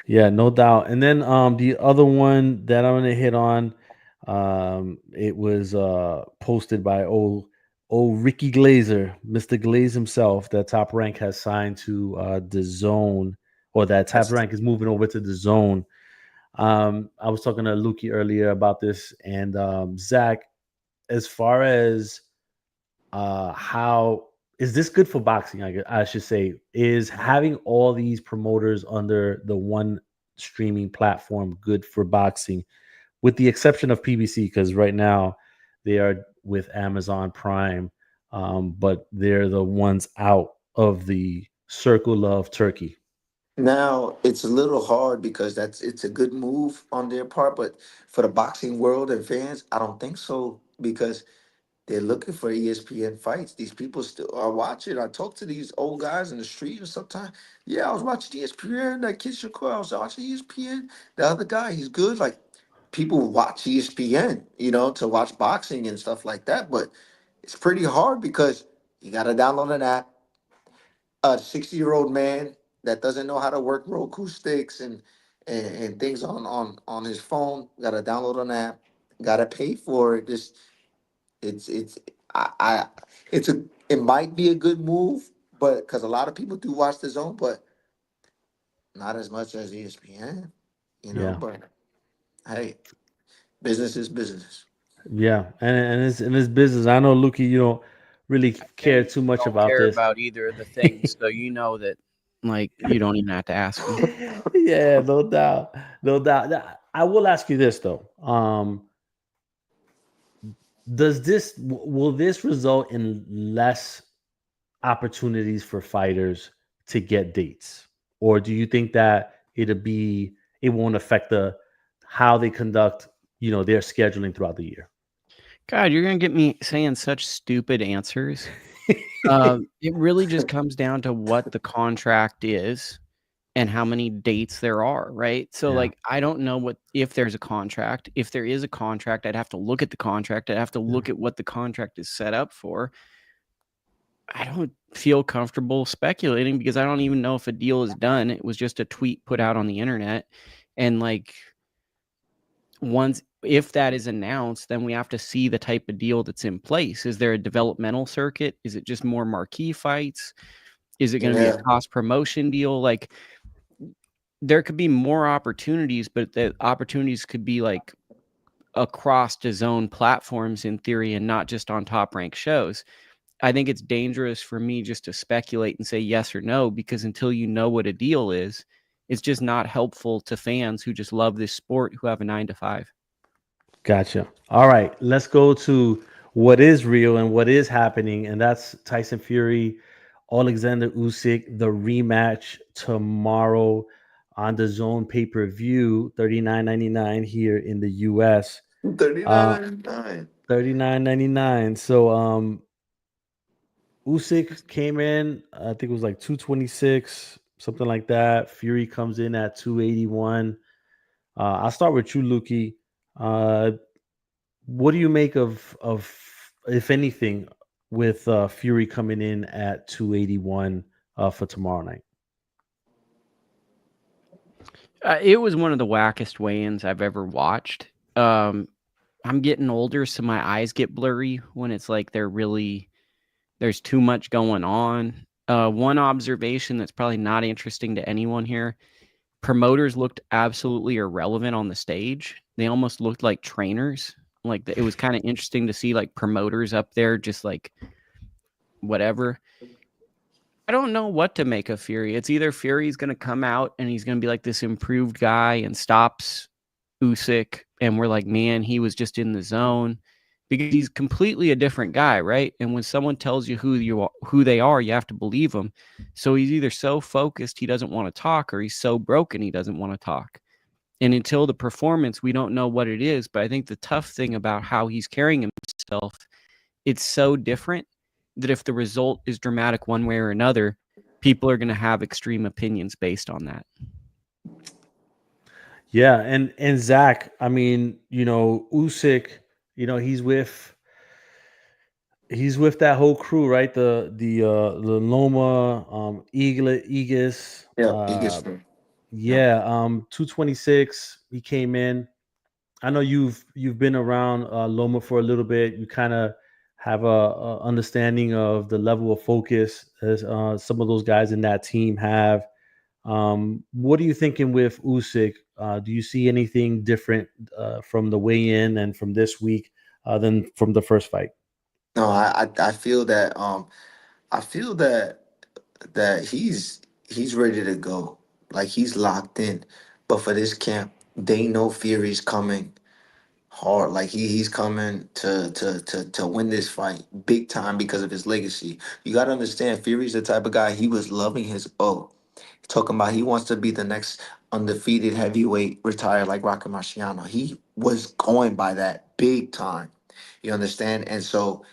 yeah, no doubt. And then the other one that I'm gonna hit on, it was posted by old Ricky Glazer, Mr. Glaze himself, that Top Rank has signed to the Zone, or that Top That's Rank is moving over to the Zone. I was talking to Lukie earlier about this, and Zach, as far as how is this good for boxing? I should say, is having all these promoters under the one streaming platform good for boxing, with the exception of PBC, because right now they are with Amazon Prime, but they're the ones out of the circle of Turkey. now it's a little hard because it's a good move on their part, but for the boxing world and fans, I don't think so because they're looking for ESPN fights. These people still are watching. I talk to these old guys in the street or sometimes. Yeah, I was watching ESPN. That kid Shakur, I was watching ESPN. The other guy, he's good. Like people watch ESPN, to watch boxing and stuff like that. But it's pretty hard because you got to download an app. A 60-year-old man that doesn't know how to work Roku sticks and things on his phone got to download an app. Got to pay for it. Just it's I it's a it might be a good move, but because a lot of people do watch the zone, but not as much as ESPN, Yeah, But hey, business is business. yeah, and it's business. I know, Lukie, you don't really care James too much don't about care this. about either of the things, so you know that, like, you don't even have to ask him. Yeah, no doubt, no doubt. I will ask you this though. Does this will this result in less opportunities for fighters to get dates, or do you think that it won't affect how they conduct their scheduling throughout the year? God, you're gonna get me saying such stupid answers. It really just comes down to what the contract is and how many dates there are, right? So, Yeah. like, I don't know if there's a contract. If there is a contract, I'd have to look at the contract. I'd have to look at what the contract is set up for. I don't feel comfortable speculating because I don't even know if a deal is done. It was just a tweet put out on the internet. And like if that is announced, then we have to see the type of deal that's in place. Is there a developmental circuit? Is it just more marquee fights? Is it going to be a Yeah. cost promotion deal? Like there could be more opportunities, but the opportunities could be like across DAZN platforms in theory and not just on top ranked shows. I think it's dangerous for me just to speculate and say yes or no, because until you know what a deal is, it's just not helpful to fans who just love this sport, who have a 9 to 5. Gotcha. All right, let's go to what is real and what is happening, and that's Tyson Fury, Alexander Usyk, the rematch tomorrow on the Zone pay-per-view, $39.99 here in the US. 39.99. $39.99. So Usyk came in, I think it was like 226, something like that. Fury comes in at 281. I'll start with you, Lukie. Uh, what do you make of if anything with Fury coming in at 281 for tomorrow night? It was one of the wackest weigh-ins I've ever watched. I'm getting older, so my eyes get blurry when it's like there's too much going on. One observation that's probably not interesting to anyone here: promoters looked absolutely irrelevant on the stage. They almost looked like trainers. Like it was kind of interesting to see like promoters up there just like whatever. I don't know what to make of Fury. It's either Fury's going to come out and he's going to be like this improved guy and stops Usyk, and we're like, man, he was just in the zone, because he's completely a different guy, right? And when someone tells you who they are, you have to believe them. So he's either so focused he doesn't want to talk, or he's so broken he doesn't want to talk. And until the performance, we don't know what it is. But I think the tough thing about how he's carrying himself, it's so different that if the result is dramatic one way or another, people are going to have extreme opinions based on that. Yeah, and Zach, I mean, Usyk, he's with that whole crew, right? The Loma, Aegis, Yeah, he gets through. Yeah. yeah, 226. He came in. I know you've been around Loma for a little bit. You kind of have a understanding of the level of focus as some of those guys in that team have. What are you thinking with Usyk? Do you see anything different from the weigh-in and from this week than from the first fight? No, I feel that I feel that he's ready to go. Like he's locked in. But for this camp, they know Fury's coming hard. Like he's coming to win this fight big time because of his legacy. You gotta understand, Fury's the type of guy, he was loving his talking about he wants to be the next undefeated heavyweight retired like Rocky Marciano. He was going by that big time. You understand? And so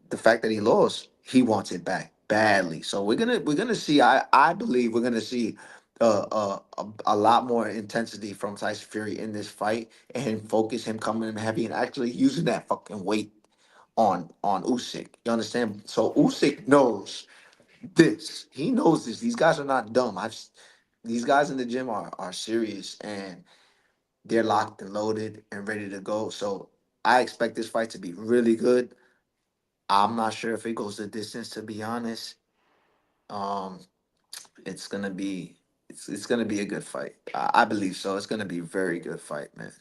the fact that he lost, he wants it back badly. So we're gonna see. I believe we're gonna see a lot more intensity from Tyson Fury in this fight, and focus him coming in heavy and actually using that fucking weight on Usyk. You understand? So Usyk knows this. He knows this. These guys are not dumb. These guys in the gym are serious, and they're locked and loaded and ready to go. So I expect this fight to be really good. I'm not sure if it goes the distance, to be honest. Um, it's gonna be it's gonna be a good fight. I believe so. It's gonna be a very good fight, man.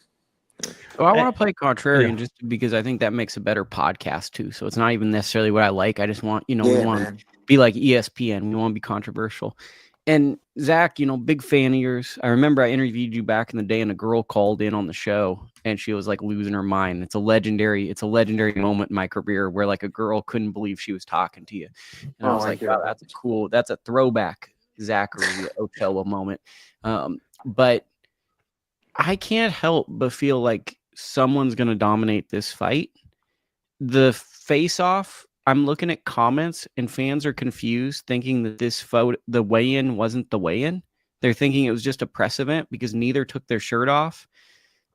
Oh, I Eh, want to play yeah, contrarian just because I think that makes a better podcast too. So it's not even necessarily what I like. I just want, we Yeah, want to man. be like ESPN. We want to be controversial. And Zach, big fan of yours. I remember I interviewed you back in the day and a girl called in on the show and she was like losing her mind. It's a legendary moment in my career where like a girl couldn't believe she was talking to you. And I was like, wow, that's a throwback Zachary Ochoa moment. But I can't help but feel like someone's going to dominate this fight. The face-off, I'm looking at comments and fans are confused, thinking that this photo, the weigh-in wasn't the weigh-in. They're thinking it was just a press event because neither took their shirt off.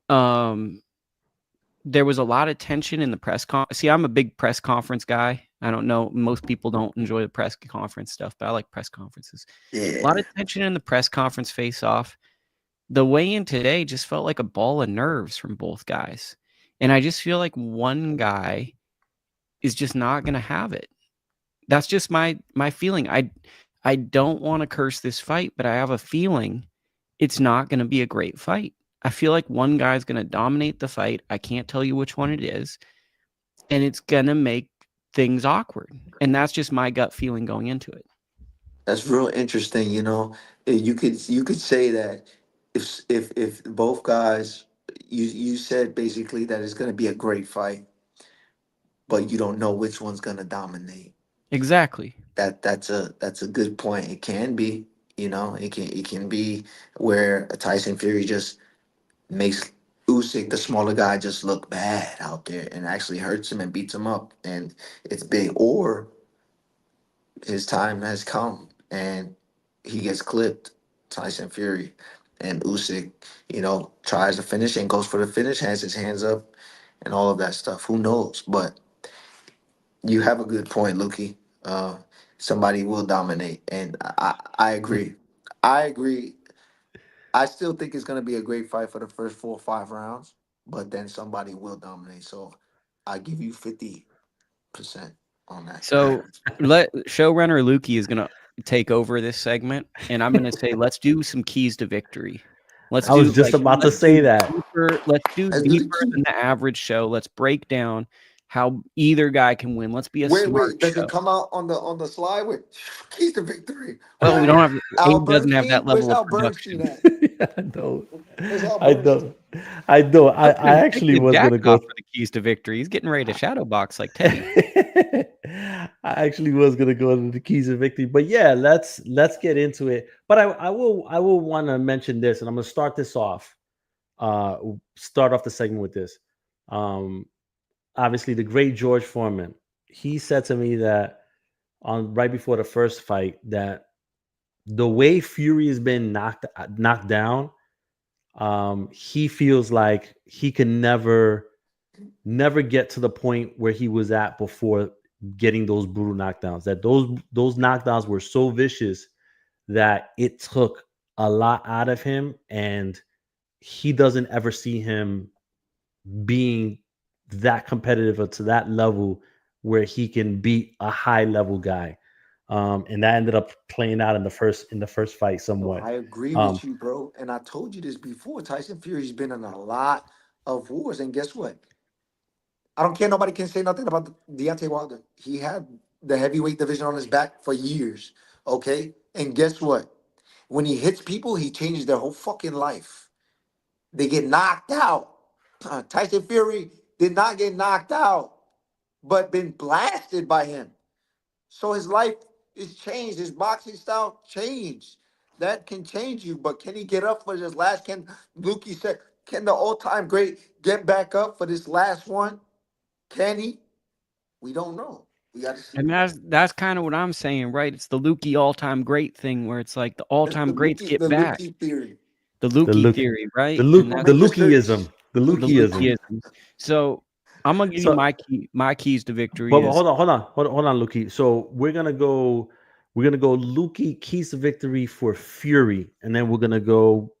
There was a lot of tension in the press conference. See, I'm a big press conference guy. I don't know. Most people don't enjoy the press conference stuff, but I like press conferences. Yeah. A lot of tension in the press conference face-off. The weigh-in today just felt like a ball of nerves from both guys. And I just feel like one guy is just not going to have it. That's just my feeling. I don't want to curse this fight, but I have a feeling it's not going to be a great fight. I feel like one guy's going to dominate the fight. I can't tell you which one it is. And it's going to make things awkward. And that's just my gut feeling going into it. That's real interesting. You could say that if both guys, you said basically that it's going to be a great fight, but you don't know which one's going to dominate. Exactly. That's a good point. It can be, it can be where a Tyson Fury just makes Usyk, the smaller guy, just look bad out there and actually hurts him and beats him up, and it's big. Or his time has come and he gets clipped, Tyson Fury, and Usyk, tries to finish and goes for the finish, has his hands up, and all of that stuff. Who knows? But you have a good point, Lukie. Somebody will dominate, and I agree. I agree. I still think it's going to be a great fight for the first 4 or 5 rounds, but then somebody will dominate. So I give you 50% on that. So showrunner Lukie is gonna take over this segment, and I'm gonna say let's do some keys to victory. I was just about to say that. Let's do Let's do the deeper key. than the average show. Let's break down how either guy can win. Let's be a smart Wait, does show. it come out on the slide with keys to victory? Well, we don't have. Al Abe doesn't have that Bernstein? Where's level of Al production. Bernstein at? I don't. Where's Al I Bernstein? don't. I don't. I actually was gonna go. for the keys to victory. He's getting ready to shadow box like Teddy. I actually was gonna go into the keys of victory, but yeah, let's get into it. But I will want to mention this, and I'm gonna start this off. Start off the segment with this. Obviously, the great George Foreman. He said to me that right before the first fight that the way Fury has been knocked down, he feels like he can never get to the point where he was at before getting those brutal knockdowns. That those knockdowns were so vicious that it took a lot out of him, and he doesn't ever see him being that competitive or to that level where he can beat a high level guy. And that ended up playing out in the first fight somewhat. I agree with you, bro. And I told you this before. Tyson Fury's been in a lot of wars, and guess what? I don't care. Nobody can say nothing about Deontay Wilder. He had the heavyweight division on his back for years. Okay, and guess what? When he hits people, he changes their whole fucking life. They get knocked out. Tyson Fury did not get knocked out, but been blasted by him. So his life is changed. His boxing style changed. That can change you, but can he get up for this last? Can Lukie said? Can the all-time great get back up for this last one? Can he? We don't know. We got to see. And that's kind of what I'm saying, right? It's the Lukie all-time great thing where it's like the all-time greats get back. Lukie theory. The Lukie theory, right? The Lukieism. The Lukieism. So I'm gonna give you my keys to victory. But hold on, Lukie. So we're gonna go Lukie keys to victory for Fury, and then we're gonna go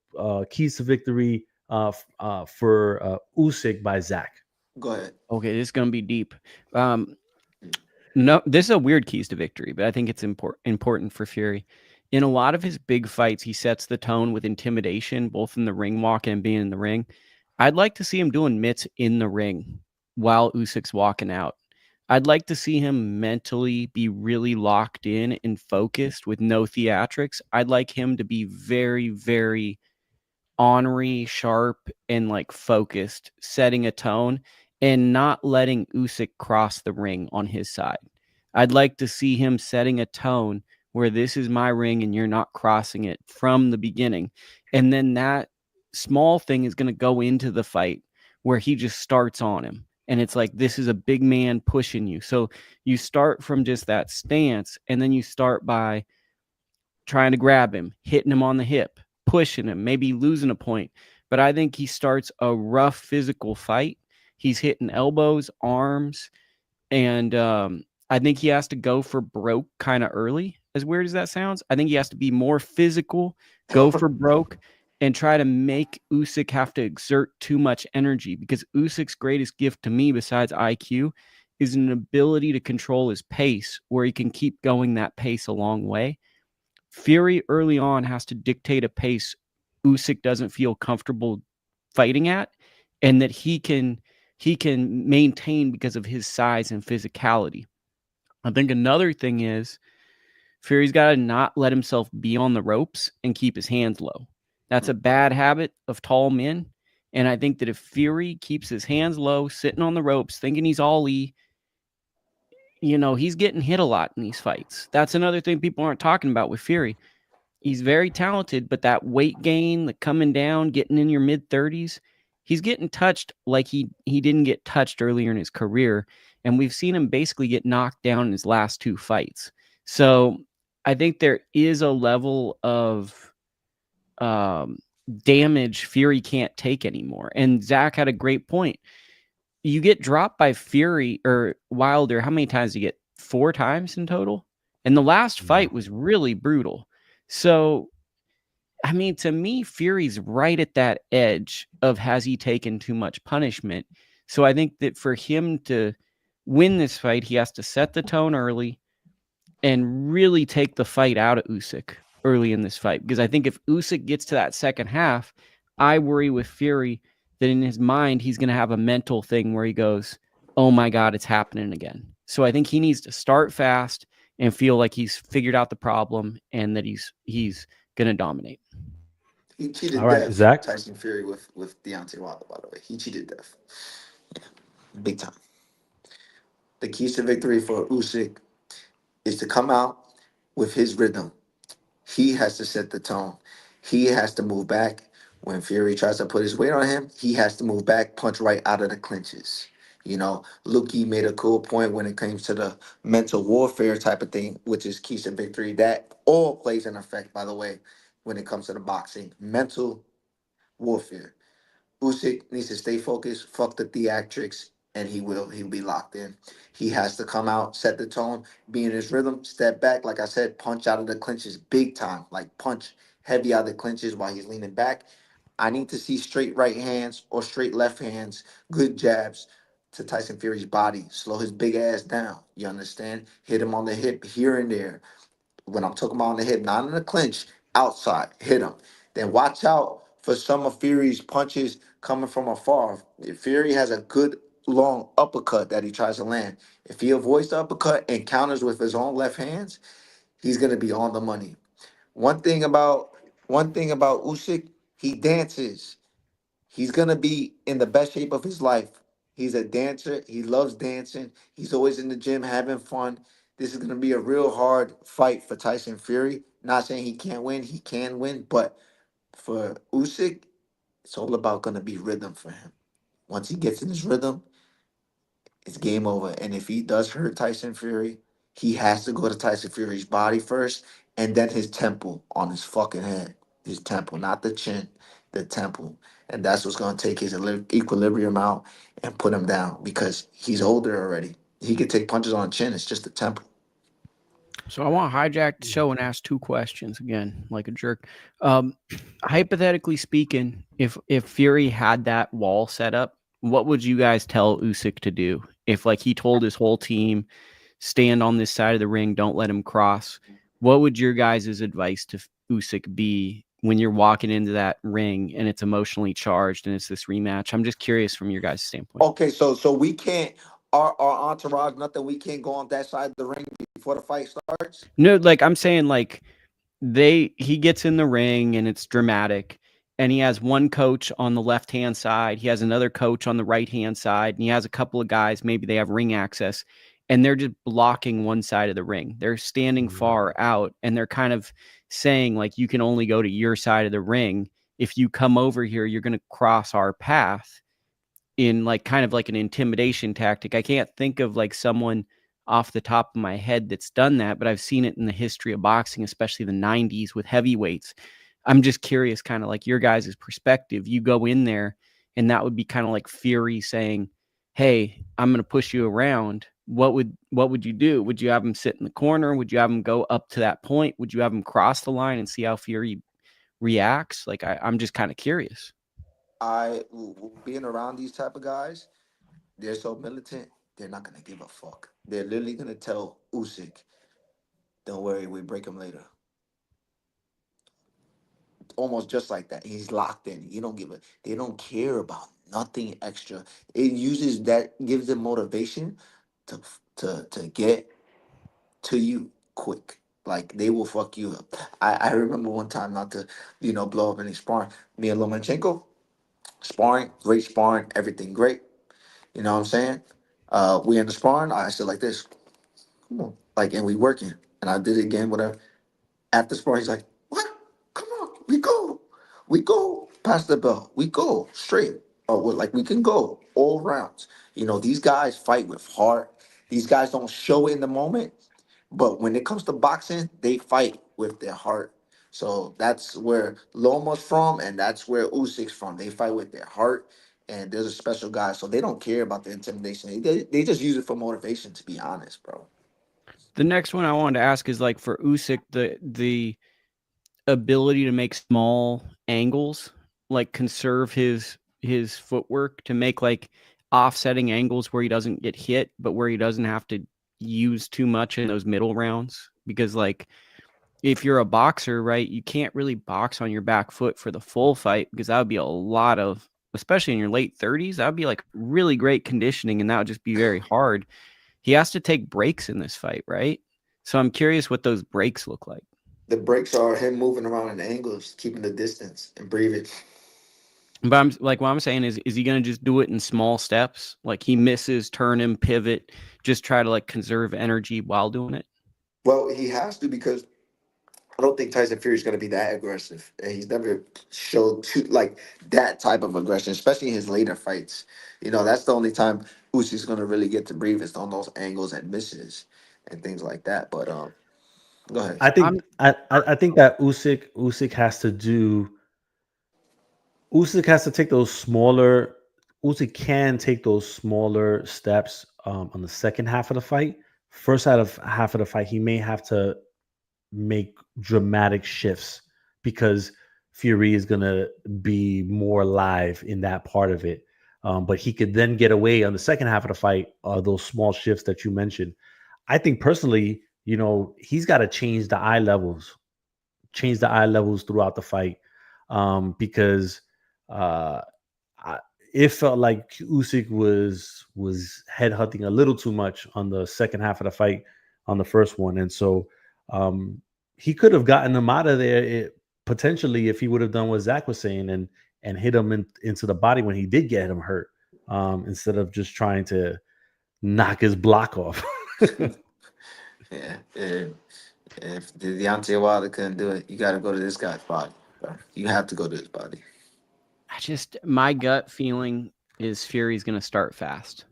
keys to victory for Usyk by Zach. Go ahead. Okay, this is gonna be deep. No, this is a weird keys to victory, but I think it's important for Fury. In a lot of his big fights, he sets the tone with intimidation, both in the ring walk and being in the ring. I'd like to see him doing mitts in the ring while Usyk's walking out. I'd like to see him mentally be really locked in and focused with no theatrics. I'd like him to be very, very ornery, sharp, and like focused, setting a tone and not letting Usyk cross the ring on his side. I'd like to see him setting a tone where this is my ring and you're not crossing it from the beginning. And then that small thing is going to go into the fight where he just starts on him. And it's like, this is a big man pushing you. So you start from just that stance, and then you start by trying to grab him, hitting him on the hip, pushing him, maybe losing a point. But I think he starts a rough physical fight. He's hitting elbows, arms, and I think he has to go for broke kind of early, as weird as that sounds. I think he has to be more physical, go for broke, and try to make Usyk have to exert too much energy, because Usyk's greatest gift to me, besides IQ, is an ability to control his pace, where he can keep going that pace a long way. Fury early on has to dictate a pace Usyk doesn't feel comfortable fighting at, and that he can maintain because of his size and physicality. I think another thing is Fury's got to not let himself be on the ropes and keep his hands low. That's a bad habit of tall men. And I think that if Fury keeps his hands low, sitting on the ropes, thinking he's Ali, he's getting hit a lot in these fights. That's another thing people aren't talking about with Fury. He's very talented, but that weight gain, the coming down, getting in your mid-30s, he's getting touched like he didn't get touched earlier in his career. And we've seen him basically get knocked down in his last 2 fights. So I think there is a level of damage Fury can't take anymore. And Zach had a great point. You get dropped by Fury or Wilder. How many times did you get? 4 times in total? And the last fight was really brutal. So, I mean, to me, Fury's right at that edge of, has he taken too much punishment? So I think that for him to win this fight, he has to set the tone early and really take the fight out of Usyk early in this fight. Because I think if Usyk gets to that second half, I worry with Fury that in his mind, he's going to have a mental thing where he goes, oh my God, it's happening again. So I think he needs to start fast and feel like he's figured out the problem and that he's going to dominate. He cheated All right, death, Zach. Tyson Fury with Deontay Wilder, by the way. He cheated death. Yeah, big time. The keys to victory for Usyk is to come out with his rhythm. He has to set the tone. He has to move back. When Fury tries to put his weight on him, he has to move back, punch right out of the clinches. Lukie made a cool point when it comes to the mental warfare type of thing, which is keys to victory. That all plays an effect, by the way, when it comes to the boxing. Mental warfare. Usyk needs to stay focused, fuck the theatrics, and he will. He'll be locked in. He has to come out, set the tone, be in his rhythm, step back, like I said, punch out of the clinches big time, like punch heavy out of the clinches while he's leaning back. I need to see straight right hands or straight left hands, good jabs to Tyson Fury's body. Slow his big ass down. You understand? Hit him on the hip here and there. When I'm talking about on the hip, not in the clinch, outside, hit him. Then watch out for some of Fury's punches coming from afar. If Fury has a good long uppercut that he tries to land, if he avoids the uppercut and counters with his own left hands, he's gonna be on the money. One thing about Usyk, he dances. He's gonna be in the best shape of his life. He's a dancer. He loves dancing. He's always in the gym having fun. This is gonna be a real hard fight for Tyson Fury. Not saying he can't win. He can win, but for Usyk, it's all about gonna be rhythm for him. Once he gets in his rhythm, it's game over. And if he does hurt Tyson Fury, he has to go to Tyson Fury's body first and then his temple on his fucking head. His temple, not the chin, the temple. And that's what's going to take his equilibrium out and put him down because he's older already. He could take punches on the chin. It's just the temple. So I want to hijack the show and ask 2 questions again, like a jerk. Hypothetically speaking, if Fury had that wall set up, what would you guys tell Usyk to do? If like he told his whole team, stand on this side of the ring, don't let him cross. What would your guys' advice to Usyk be when you're walking into that ring and it's emotionally charged and it's this rematch? I'm just curious from your guys' standpoint. Okay, so we can't our entourage, nothing. We can't go on that side of the ring before the fight starts. No, like I'm saying, like he gets in the ring and it's dramatic, and he has one coach on the left-hand side. He has another coach on the right-hand side, and he has a couple of guys, maybe they have ring access, and they're just blocking one side of the ring. They're standing far out, and they're kind of saying, like, you can only go to your side of the ring. If you come over here, you're going to cross our path, in like kind of like an intimidation tactic. I can't think of like someone off the top of my head that's done that, but I've seen it in the history of boxing, especially the 90s with heavyweights. I'm just curious, kind of like your guys' perspective. You go in there, and that would be kind of like Fury saying, "Hey, I'm going to push you around." What would you do? Would you have him sit in the corner? Would you have him go up to that point? Would you have him cross the line and see how Fury reacts? Like, I'm just kind of curious. Being around these type of guys, they're so militant. They're not gonna give a fuck. They're literally gonna tell Usyk, "Don't worry, we break him later." Almost just like that. He's locked in. You don't give a. They don't care about nothing extra. It uses that gives them motivation to to get to you quick. Like they will fuck you up. I remember one time, not to blow up any sparring. Me and Lomachenko sparring, great sparring, everything great. You know what I'm saying? We in the sparring. I said like this, come on, like, and we working, and I did it again. Whatever. After sparring, he's like, "What? Come on, we go past the bell, we go straight. Oh, well, like we can go all rounds. These guys fight with heart. These guys don't show it in the moment, but when it comes to boxing, they fight with their heart. So that's where Loma's from, and that's where Usyk's from. They fight with their heart, and there's a special guy, so they don't care about the intimidation. They just use it for motivation, to be honest, bro. The next one I wanted to ask is like for Usyk, the ability to make small angles, like conserve his footwork to make like offsetting angles where he doesn't get hit, but where he doesn't have to use too much in those middle rounds. Because like if you're a boxer, right, you can't really box on your back foot for the full fight, because that would be a lot of, especially in your late 30s, that would be like really great conditioning, and that would just be very hard. He has to take breaks in this fight, right? So I'm curious what those breaks look like. The breaks are him moving around in angles, keeping the distance, and breathing. But I'm like, what I'm saying is he going to just do it in small steps? Like he misses, turn him, pivot, just try to like conserve energy while doing it? Well, he has to, because I don't think Tyson Fury is going to be that aggressive, and he's never showed like that type of aggression, especially in his later fights. That's the only time Usyk's going to really get to breathe is on those angles and misses and things like that. But go ahead. I think that Usyk has to take those smaller. Usyk can take those smaller steps on the second half of the fight. First half of the fight, he may have to make dramatic shifts because Fury is gonna be more live in that part of it. But he could then get away on the second half of the fight. Those small shifts that you mentioned. I think personally, he's got to change the eye levels throughout the fight, because uh, it felt like Usyk was headhunting a little too much on the second half of the fight on the first one, and so he could have gotten him out of there potentially if he would have done what Zach was saying and hit him into the body when he did get him hurt, instead of just trying to knock his block off. Yeah, yeah. If Deontay Wilder couldn't do it, you got to go to this guy's body, bro. You have to go to his body. My gut feeling is Fury's going to start fast.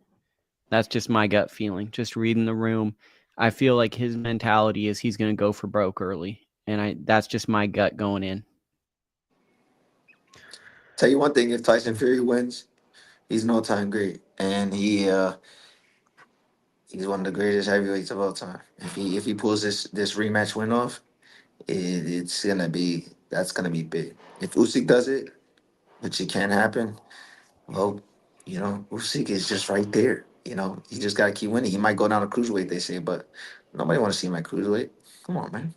That's just my gut feeling. Just reading the room, I feel like his mentality is he's going to go for broke early, and that's just my gut going in. Tell you one thing: if Tyson Fury wins, he's an all-time great, and he's one of the greatest heavyweights of all time. If he pulls this rematch win off, it's gonna be that's gonna be big. If Usyk does it, which it can happen, well, Usyk is just right there. He just gotta keep winning. He might go down to cruiserweight, they say, but nobody want to see him at cruiserweight. Come on, man.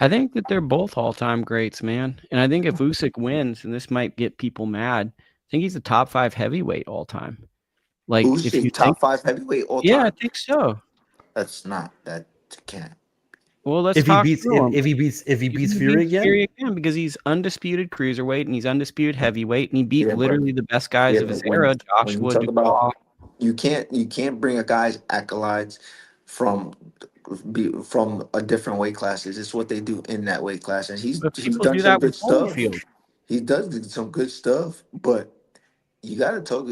I think that they're both all-time greats, man. And I think if Usyk wins, and this might get people mad, I think he's a top 5 heavyweight all time. Like if you Usyk think, top 5 heavyweight all yeah, I time. think so. That's not that can't. Well, let's talk through him. If he If beats he Fury beats again, Fury again, because he's undisputed cruiserweight and he's undisputed heavyweight, and he beat Yeah, but literally the best guys yeah, of his but era, when you Joshua, talk about Dubois. you can't bring a guy's accolades from from a different weight classes. It's what they do in that weight class, and he's But he's people done do some that with good stuff. Holyfield. He does do some good stuff, but you got to talk.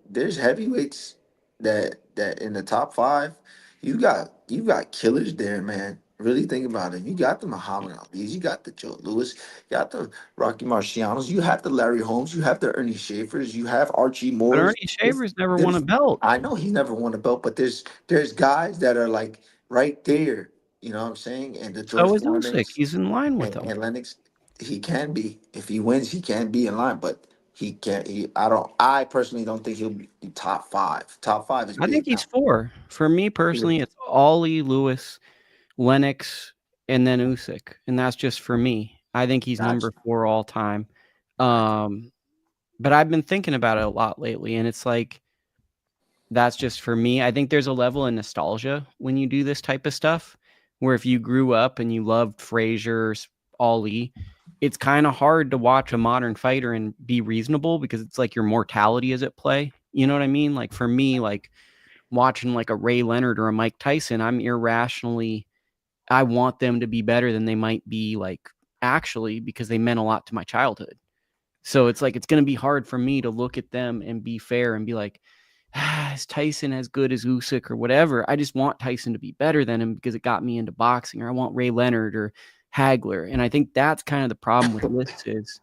There's heavyweights that in the top five. You got killers there, man. Really think about it. You got the Muhammad Ali's, you got the Joe Lewis, you got the Rocky Marcianos, you have the Larry Holmes, you have the Ernie Schaefer's, you have Archie But Moores. Ernie There's, Shavers never won a there's belt. I know he's never won a belt, but there's guys that are like right there. You know what I'm saying? And the George So is Usyk. Foreman's He's in line with them. and Lennox, he can be if he wins, he can be in line, but he can't. I personally don't think he'll be top five. Top five is I think big he's now. four. For me personally, it's Ollie, Lewis, Lennox, and then Usyk, and that's just for me. I think he's Gotcha. number 4 all time. Gotcha. Um, but I've been thinking about it a lot lately, and it's like that's just for me. I think there's a level of nostalgia when you do this type of stuff, where if you grew up and you loved Frazier's Ollie, it's kind of hard to watch a modern fighter and be reasonable because it's like your mortality is at play. You know what I mean? Like for me, like watching like a Ray Leonard or a Mike Tyson, I'm irrationally, I want them to be better than they might be like actually because they meant a lot to my childhood. So it's like it's going to be hard for me to look at them and be fair and be like, is Tyson as good as Usyk or whatever? I just want Tyson to be better than him because it got me into boxing, or I want Ray Leonard or Hagler. And I think that's kind of the problem with lists is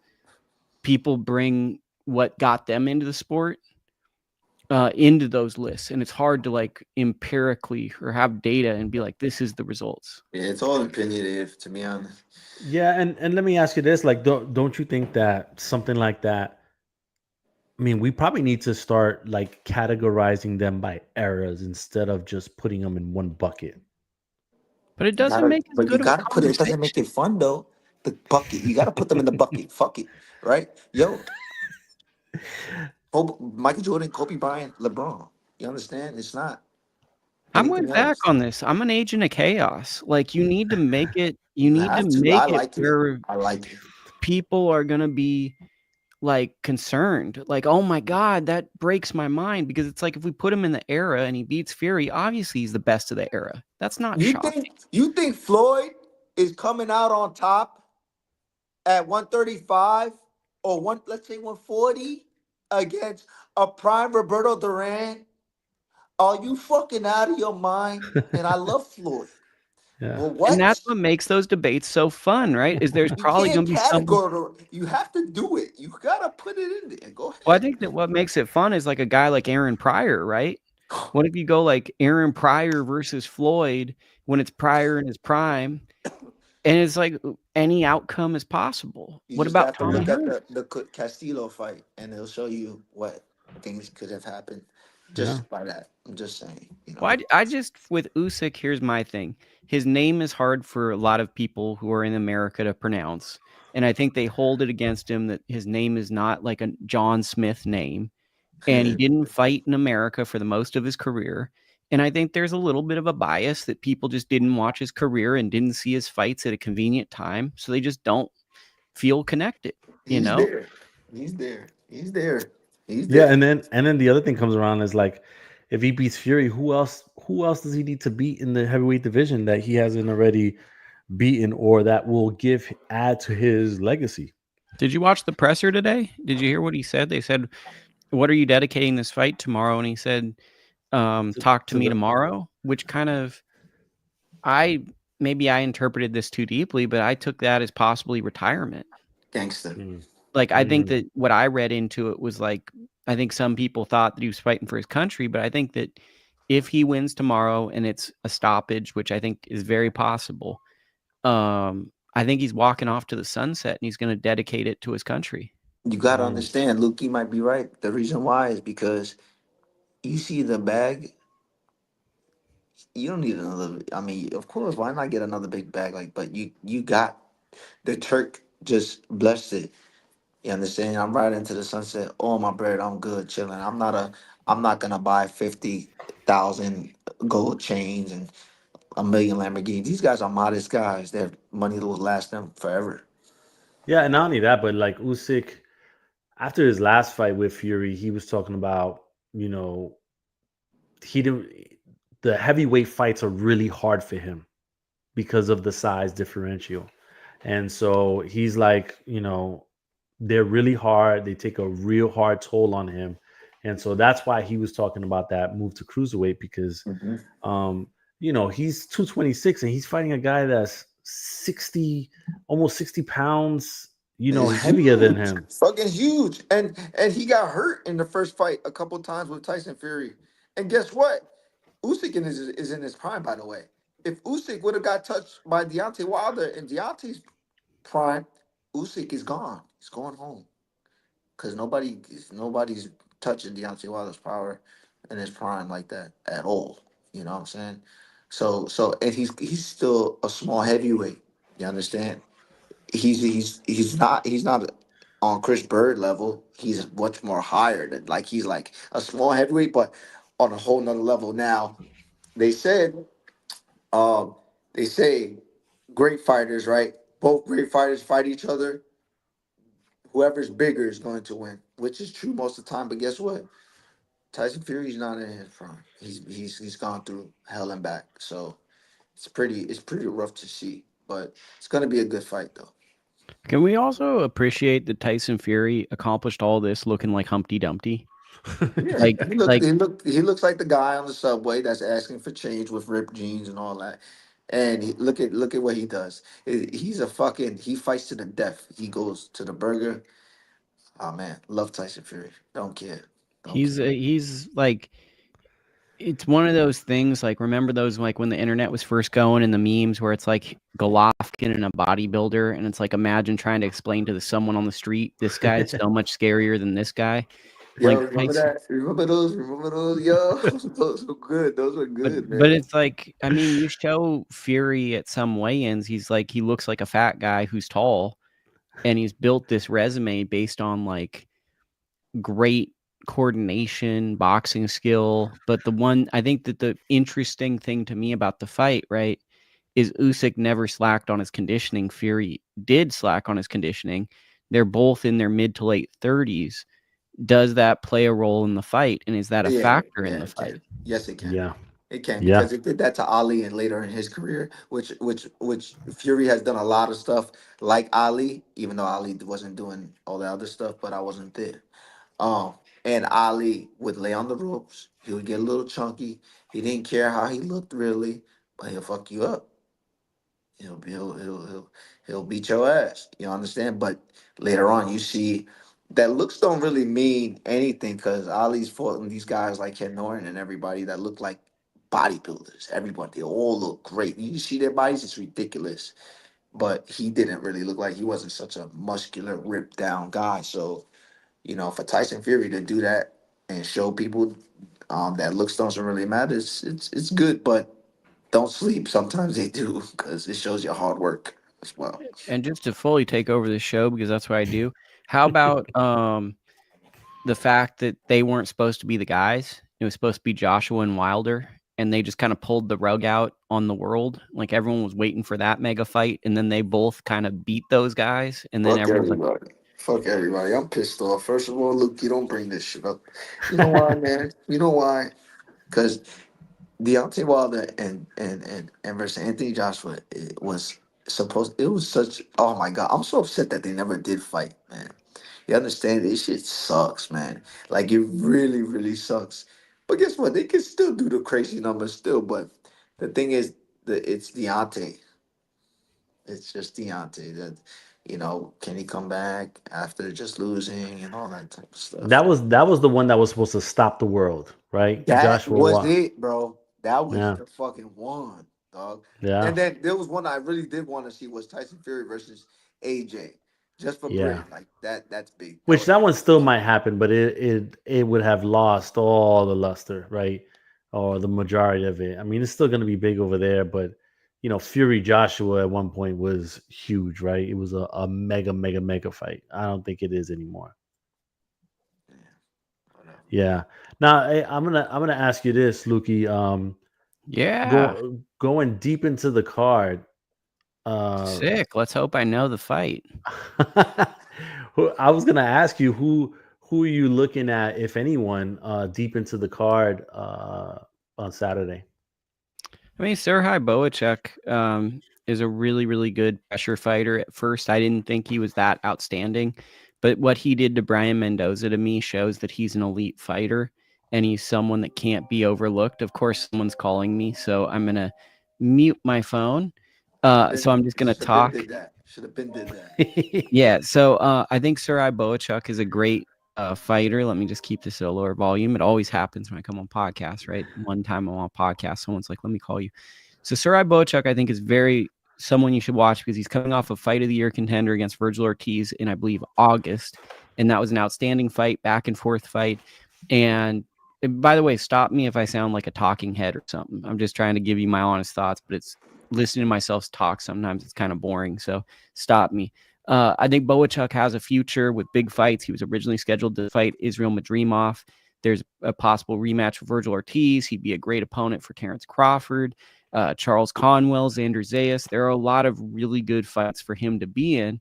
people bring what got them into the sport into those lists, and it's hard to like empirically or have data and be like, this is the results. Yeah, it's all opinionative, to be honest. yeah, and let me ask you this: like, don't you think that something like that? I mean, we probably need to start like categorizing them by eras instead of just putting them in one bucket. But it doesn't make as But you good of a gotta put it. It doesn't make conversation. it fun though. The bucket. You gotta put them in the bucket. Fuck it, right? Yo, Michael Jordan, Kobe Bryant, LeBron. You understand? It's not I anything went back else. on this. I'm an agent of chaos. Like you need to make it. You You need to have to. I make it like it. where I like it. people are gonna be like concerned. Like, oh my god, that breaks my mind because it's like if we put him in the era and he beats Fury, obviously he's the best of the era. That's not You shocking. think you think Floyd is coming out on top at 135 or let's say 140 against a prime Roberto Duran? Are you fucking out of your mind? And I love Floyd. Yeah. But And what? that's what makes those debates so fun, right? Is there's You probably can't gonna be some. categorize. You have to do it. You gotta put it in there. Go Well, I ahead. think that what makes it fun is like a guy like Aaron Pryor, right? What if you go like Aaron Pryor versus Floyd when it's Pryor in his prime, and it's like any outcome is possible. You What just about have to Tommy look at Hearns? the Castillo fight, and it'll show you what things could have happened Yeah. just by that. I'm just saying, you Well, know. I just with Usyk, here's my thing. His name is hard for a lot of people who are in America to pronounce, and I think they hold it against him that his name is not like a John Smith name, and he didn't fight in America for the most of his career. And I think there's a little bit of a bias that people just didn't watch his career and didn't see his fights at a convenient time, so they just don't feel connected, you He's know? there. He's there. He's there. He's Yeah, there. and then the other thing comes around is like if he beats Fury, who else does he need to beat in the heavyweight division that he hasn't already beaten or that will give add to his legacy? Did you watch the presser today? Did you hear what he said? They said, "What are you dedicating this fight tomorrow?" And he said, "Talk to To me the tomorrow," which kind of I maybe I interpreted this too deeply, but I took that as possibly retirement. Gangster. Mm, Like, I think mm. that what I read into it was like, I think some people thought that he was fighting for his country, but I think that if he wins tomorrow and it's a stoppage, which I think is very possible, I think he's walking off to the sunset and he's going to dedicate it to his country. You gotta Mm. understand, Lukie might be right. The reason why is because you see the bag. You don't need another. I mean, of course, why not get another big bag? Like, but you got the Turk just blessed it. You understand? I'm right into the sunset. Oh my bread, I'm good, chilling. I'm not gonna buy 50,000 gold chains and a million Lamborghinis. These guys are modest guys. Their money will last them forever. Yeah, and not only that, but like Usyk, after his last fight with Fury, he was talking about, you know, he didn't. The heavyweight fights are really hard for him because of the size differential, and so he's like, they're really hard. They take a real hard toll on him, and so that's why he was talking about that move to cruiserweight because, Hmm. um, he's 226 and he's fighting a guy that's 60, almost 60 pounds, It's heavier than huge, him. fucking huge, and he got hurt in the first fight a couple times with Tyson Fury. And guess what? Usyk is in his prime, by the way. If Usyk would have got touched by Deontay Wilder in Deontay's prime, Usyk is gone. He's going home because nobody's touching Deontay Wilder's power in his prime like that at all. You know what I'm saying? And he's still a small heavyweight. You understand? He's not on Chris Bird level. He's much more higher than like he's like a small heavyweight, but on a whole nother level. Now they said, um, they say great fighters, right? Both great fighters fight each other. Whoever's bigger is going to win, which is true most of the time. But guess what? Tyson Fury's not in his prime. He's gone through hell and back. So it's pretty rough to see. But it's gonna be a good fight though. Can we also appreciate that Tyson Fury accomplished all this looking like Humpty Dumpty? Yeah, Like, like he looks like the guy on the subway that's asking for change with ripped jeans and all that. And look at what he does. He's a fucking he fights to the death. He goes to the burger. Oh man, love Tyson Fury. Don't care. Don't care. he's like it's one of those things like remember those like when the internet was first going and the memes where it's like Golovkin and a bodybuilder and it's like imagine trying to explain to someone on the street this guy's so much scarier than this guy. Yo, Like remember that? Remember those? Remember those? Yo, those were good. Those were but good, but man. it's like I mean you show Fury at some weigh-ins he's like he looks like a fat guy who's tall and he's built this resume based on like great coordination, boxing skill. But the one I think that the interesting thing to me about the fight, right, is Usyk never slacked on his conditioning. Fury did slack on his conditioning. They're both in their mid to late 30s. Does that play a role in the fight? And is that a Yeah, factor in yeah, the it fight? can. Yes, it can. Yeah, It can yeah. because it did that to Ali and later in his career, which Fury has done a lot of stuff like Ali, even though Ali wasn't doing all the other stuff, but I wasn't there. Um, and Ali would lay on the ropes. He would get a little chunky. He didn't care how he looked really, but he'll fuck you up. He'll beat your ass. You understand? But later on, you see that looks don't really mean anything because Ali's fought these guys like Ken Norton and everybody that look like bodybuilders. Everybody, they all look great. You see their bodies, it's ridiculous. But he didn't really look like he wasn't such a muscular, ripped down guy. So, for Tyson Fury to do that and show people that looks don't really matter, it's good, but don't sleep. Sometimes they do because it shows your hard work as well. And just to fully take over the show because that's what I do. How about the fact that they weren't supposed to be the guys. It was supposed to be Joshua and Wilder, and they just kind of pulled the rug out on the world. Like everyone was waiting for that mega fight, and then they both kind of beat those guys, and then Fuck everyone's like, everybody. Fuck everybody. I'm pissed off. First of all, Luke, you don't bring this shit up. You know why, man? You know why? Because Deontay Wilder and versus Anthony Joshua it was supposed. It was such. Oh my god, I'm so upset that they never did fight, man. You understand? This shit sucks, man. Like it really, really sucks. But guess what? They can still do the crazy numbers still. But the thing is, it's Deontay. It's just Deontay that, can he come back after just losing and all that type of stuff. That was the one that was supposed to stop the world, right? That Joshua was Wa. it, bro. That was Yeah, the fucking one, dog. yeah, And then there was one I really did want to see was Tyson Fury versus AJ, just for yeah. Britain. Like that. That's big. That Which would. that one still might happen, but it would have lost all the luster, right? Or the majority of it. I mean, it's still going to be big over there, but Fury Joshua at one point was huge, right? It was a mega, mega, mega fight. I don't think it is anymore. Yeah, whatever. Yeah. Now I'm gonna ask you this, Lukey. yeah, Go going deep into the card, uh, Sick. Let's hope I know the fight. I was gonna ask you who are you looking at, if anyone, deep into the card on Saturday? I mean, Serhii Boachuk is a really, really good pressure fighter. At first, I didn't think he was that outstanding, but what he did to Brian Mendoza to me shows that he's an elite fighter and he's someone that can't be overlooked. Of course, someone's calling me, so I'm gonna mute my phone. So I'm just gonna Should have been talk. did that. Should have been did that. Yeah, so I think Serhii Boachuk is a great fighter. Let me just keep this at a lower volume. It always happens when I come on podcasts, right? One time I'm on a podcast, someone's like, "Let me call you." So Serhii Boachuk, I think, is very someone you should watch because he's coming off a fight of the year contender against Virgil Ortiz in, I believe, August, and that was an outstanding fight, back and forth fight. And by the way, stop me if I sound like a talking head or something. I'm just trying to give you my honest thoughts, but it's listening to myself talk sometimes it's kind of boring. So stop me. I think Boachuk has a future with big fights. He was originally scheduled to fight Israel Madrimov. There's a possible rematch with Virgil Ortiz. He'd be a great opponent for Terrence Crawford, Charles Conwell, Xander Zayas. There are a lot of really good fights for him to be in.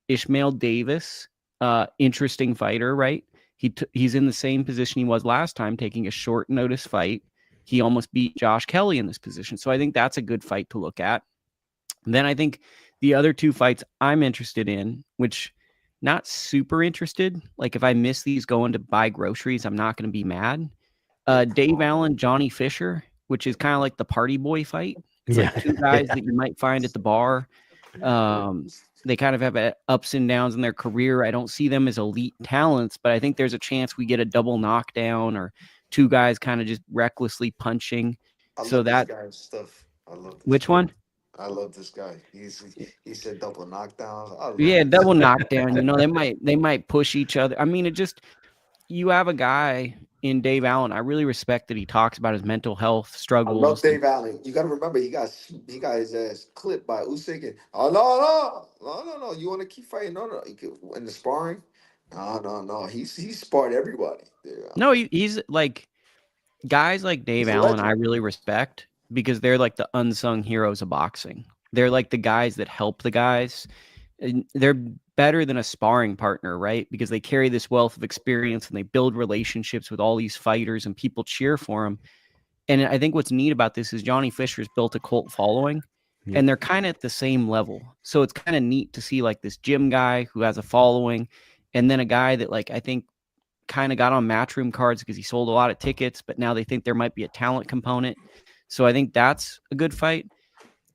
Ishmael Davis, interesting fighter, right? He's in the same position he was last time, taking a short notice fight. He almost beat Josh Kelly in this position. So I think that's a good fight to look at. And then I think the other two fights I'm interested in, which not super interested. Like if I miss these going to buy groceries, I'm not going to be mad. Dave Allen, Johnny Fisher, which is kind of like the party boy fight. It's like two guys that you might find at the bar. They kind of have ups and downs in their career. I don't see them as elite talents, but I think there's a chance we get a double knockdown or two guys kind of just recklessly punching. So that guy's stuff. I love this which guy. one? I love this guy. He said double knockdowns. I love Yeah, this double guy. knockdown. You know, they might push each other. I mean, it just you have a guy in Dave Allen. I really respect that he talks about his mental health I love struggles. Dave Allen. You got to remember he got his ass clipped by Usyk. And, oh no! You want to keep fighting? No. In the sparring, no. He sparred everybody. Yeah. No, he's like guys like Dave He's a Allen. I legend. really respect because they're like the unsung heroes of boxing. They're like the guys that help the guys. And they're better than a sparring partner, right? Because they carry this wealth of experience and they build relationships with all these fighters and people cheer for them. And I think what's neat about this is Johnny Fisher's built a cult following and they're kind of at the same level. So it's kind of neat to see like this gym guy who has a following and then a guy that like I think kind of got on Matchroom cards because he sold a lot of tickets, but now they think there might be a talent component. So I think that's a good fight.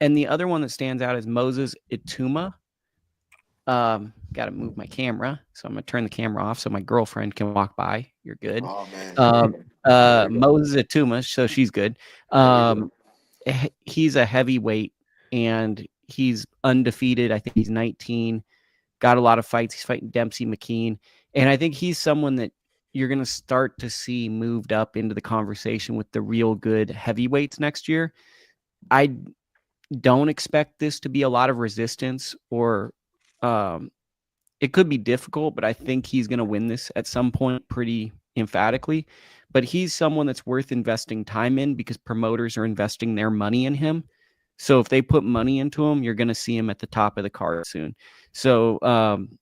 And the other one that stands out is Moses Ituma. Got to move my camera, so I'm gonna turn the camera off so my girlfriend can walk by. You're good. Oh man. There we go. Moses Atuma, so she's good. There we go. He's a heavyweight and he's undefeated. I think he's 19. Got a lot of fights. He's fighting Dempsey McKean, and I think he's someone that you're gonna start to see moved up into the conversation with the real good heavyweights next year. I don't expect this to be a lot of resistance or it could be difficult, but I think he's going to win this at some point pretty emphatically. But he's someone that's worth investing time in because promoters are investing their money in him. So if they put money into him, you're going to see him at the top of the card soon. So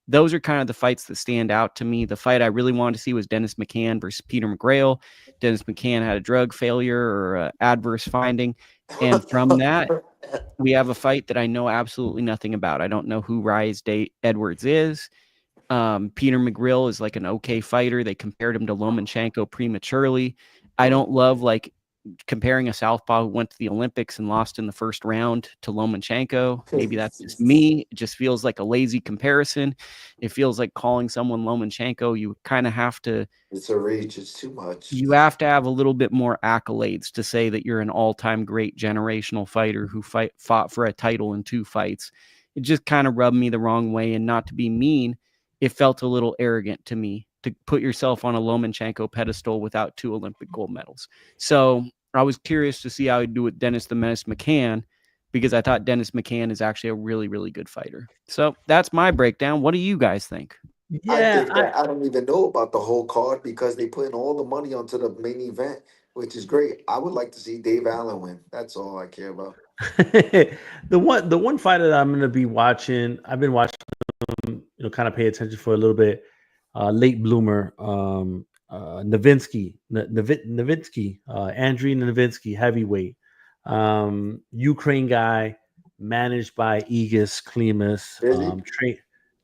those are kind of the fights that stand out to me. The fight I really wanted to see was Dennis McCann versus Peter McGrail. Dennis McCann had a drug failure or adverse finding. And from that, we have a fight that I know absolutely nothing about. I don't know who Rise Day Edwards is. Peter McGrill is like an okay fighter. They compared him to Lomachenko prematurely. I don't love like comparing a southpaw who went to the Olympics and lost in the first round to Lomachenko. Maybe that's just me. It just feels like a lazy comparison. It feels like calling someone Lomachenko. You kind of have to. It's a reach. It's too much. You have to have a little bit more accolades to say that you're an all-time great generational fighter who fought for a title in 2 fights. It just kind of rubbed me the wrong way, and not to be mean, it felt a little arrogant to me to put yourself on a Lomachenko pedestal without 2 Olympic gold medals. So I was curious to see how he'd do with Dennis the Menace McCann because I thought Dennis McCann is actually a really, really good fighter. So that's my breakdown. What do you guys think? I think that I don't even know about the whole card because they putting all the money onto the main event. which is great. I would like to see Dave Allen win. That's all I care about. The one fighter that I'm gonna be watching, I've been watching, kind of pay attention for a little bit. Late bloomer, Novinsky, Andriy Novinsky, heavyweight, Ukraine guy, managed by Aegis Klimas, Really?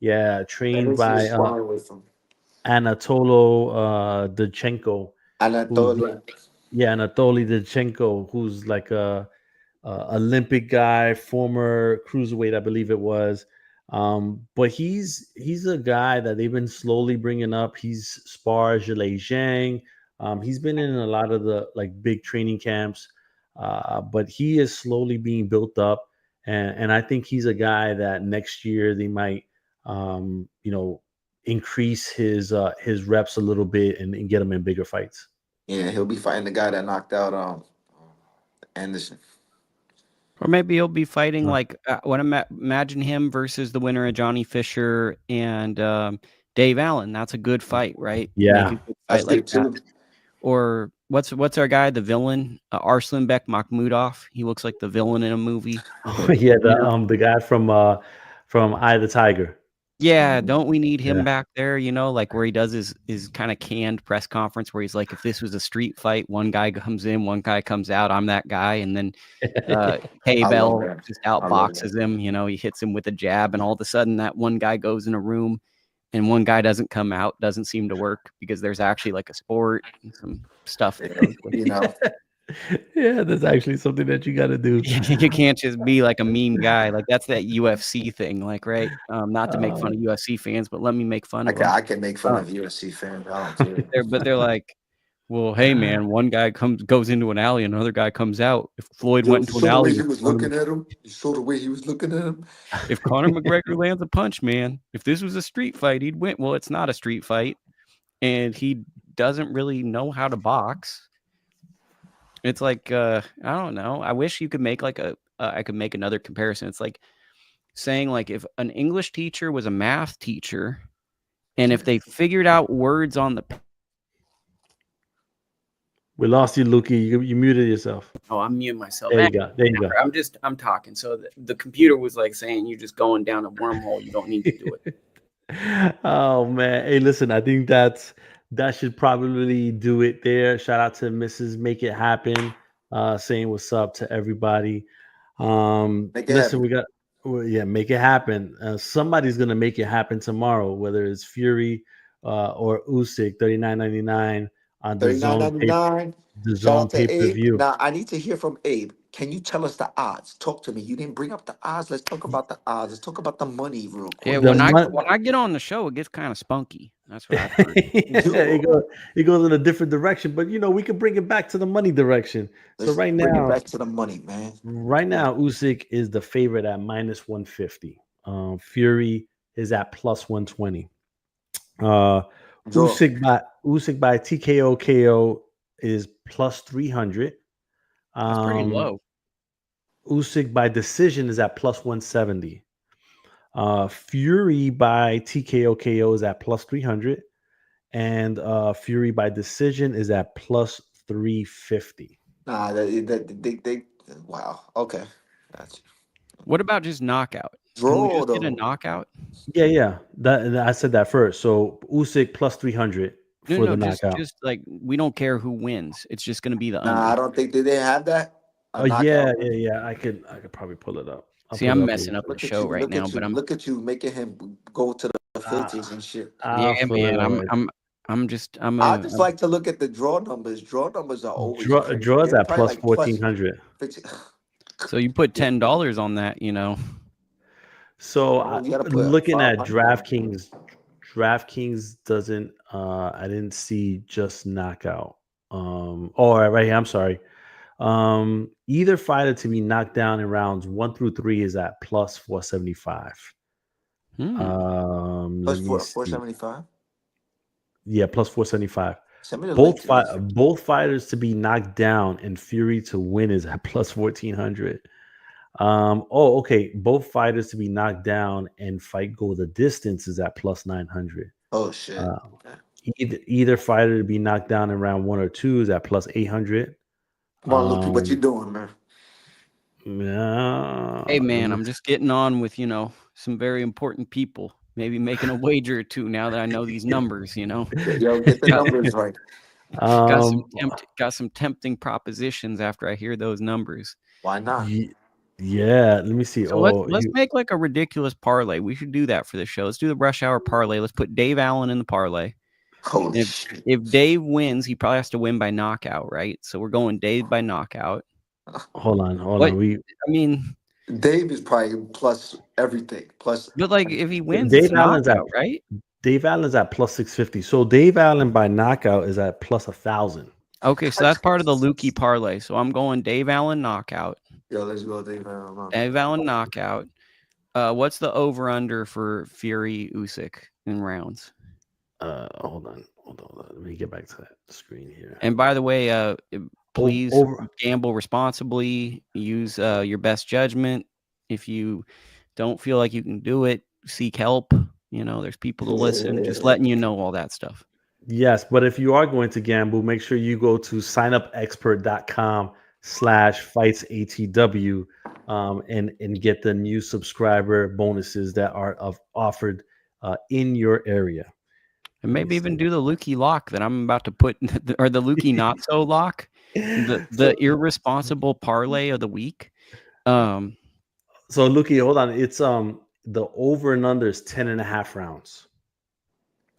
Let trained me see by sparring with him. Anatolo Dachenko, who's Anatoly. Anatoly Dachenko, who's like a Olympic guy, former cruiserweight, I believe it was. But he's a guy that they've been slowly bringing up. He's sparred Zhilei Zhang. He's been in a lot of the like big training camps, but he is slowly being built up. And I think he's a guy that next year they might, increase his reps a little bit and get him in bigger fights. Yeah, he'll be fighting the guy that knocked out Anderson. Or maybe he'll be fighting Uh, like imagine him versus the winner of Johnny Fisher and Dave Allen. That's a good fight, right? Make yeah. a good That's fight like good that. too. Or what's our guy, the villain, Arslanbek Makhmudov? He looks like the villain in a movie. Oh, yeah, the guy from Eye of the Tiger. Yeah, don't we need him Yeah. back there? Like where he does his kind of canned press conference where he's like, if this was a street fight, one guy comes in, one guy comes out, I'm that guy, and then I love Bell that. just I love that. outboxes him. He hits him with a jab, and all of a sudden that one guy goes in a room, and one guy doesn't come out. Doesn't seem to work because there's actually like a sport and some stuff that goes with You it. know, Yeah, that's actually something that you got to do. You can't just be like a mean guy. Like that's that UFC thing, like right? Not to make Uh, fun of UFC fans, but let me make fun of them. I can make fun of UFC fans. I don't care. They're like, well, hey man, one guy goes into an alley, another guy comes out. If Floyd Yo, went you into an saw the way alley he with was looking at him. You saw the way he was looking at him. if Conor McGregor lands a punch, man, if this was a street fight, he'd win. Well, it's not a street fight, and he doesn't really know how to box. It's like I don't know. I wish you could make like I could make another comparison. It's like saying like if an English teacher was a math teacher, and if they figured out words on the we lost you, Lukie. You muted yourself. oh, I'm muting myself. There you go. There you go. I'm talking. So the computer was like saying you're just going down a wormhole. You don't need to do it. Oh man. Hey, listen, I think that should probably do it there. Shout out to Mrs. Make It Happen, saying what's up to everybody. Make it Listen, happen. make it happen. Somebody's gonna make it happen tomorrow, whether it's Fury or Usyk, $39.99 on the zone $39.99. Shout out to Abe. pay-per-view. Now I need to hear from Abe. Can you tell us the odds? Talk to me. You didn't bring up the odds. Let's talk about the odds. Let's talk about the money real Yeah, quick. The when I get on the show, it gets kind of spunky. That's what I've heard. it goes in a different direction, but we can bring it back to the money direction. So Let's right bring it now, back to the money, man. Usyk is the favorite at minus 150. Fury is at plus 120. Uh, Draw. Usyk by TKO KO is plus 300. That's pretty low. Usyk by decision is at plus 170. Fury by TKO KO is at plus 300. And Fury by decision is at plus 350. Nah, they wow. Okay. Gotcha. What about just knockout? Can we Draw just get a though. knockout? Yeah. That I said that first. So Usyk plus 300 for the knockout. Just like we don't care who wins. It's just going to be the Nah, I under. don't think did they have that. A Oh yeah. knockout. I could probably pull it up. See, I'm messing up the Look at show you. right Look now, at you. but I'm Look at you making him go to the filters and shit. yeah, I'll pull man. it up right. I'm just I just like to look at the draw numbers. Draw numbers are always crazy. Draws They're at probably plus like 1400. 50. so you put $10 on that, So You gotta put looking at 500. DraftKings doesn't. I didn't see just knockout. Right here. I'm sorry. Either fighter to be knocked down in rounds 1 through 3 is at plus 475. Let Plus me see. 475. Yeah, plus 475. Send me the link. Both fighters to be knocked down and Fury to win is at plus 1400. Okay. Both fighters to be knocked down and fight go the distance is at plus 900. Oh shit. Either fighter to be knocked down in round 1 or 2 is at plus 800. Come on, Lukie, what you doing, man? Hey, Let man, me I'm just getting on with, some very important people. Maybe making a wager or two now that I know these numbers, Yo, get the Got, numbers right. got some tempting propositions after I hear those numbers. Why not? Yeah, let me see. So let's make like a ridiculous parlay. We should do that for the show. Let's do the rush hour parlay. Let's put Dave Allen in the parlay. Holy If shit. if Dave wins, he probably has to win by knockout, right? So we're going Dave by knockout. Hold on. I mean, Dave is probably plus everything. Plus, but like if he wins, Dave it's Allen's knockout, right? Dave Allen's at plus 650. So Dave Allen by knockout is at plus 1,000. Okay, so that's part of the Lukie parlay. So I'm going Dave Allen knockout. yo, let's go, Dave Allen. Dave Allen knockout. What's the over under for Fury Usyk in rounds? Hold on. Let me get back to that screen here. And by the way, please gamble responsibly. Use your best judgment. If you don't feel like you can do it, seek help. There's people to listen. Just letting you know all that stuff. Yes, but if you are going to gamble, make sure you go to signupexpert.com/fightsatw and get the new subscriber bonuses that are offered in your area. And maybe even do the Lukie lock that I'm about to put, or the Lukie not so lock, the irresponsible parlay of the week. So Lukie, hold on. It's the over and under is 10.5 rounds.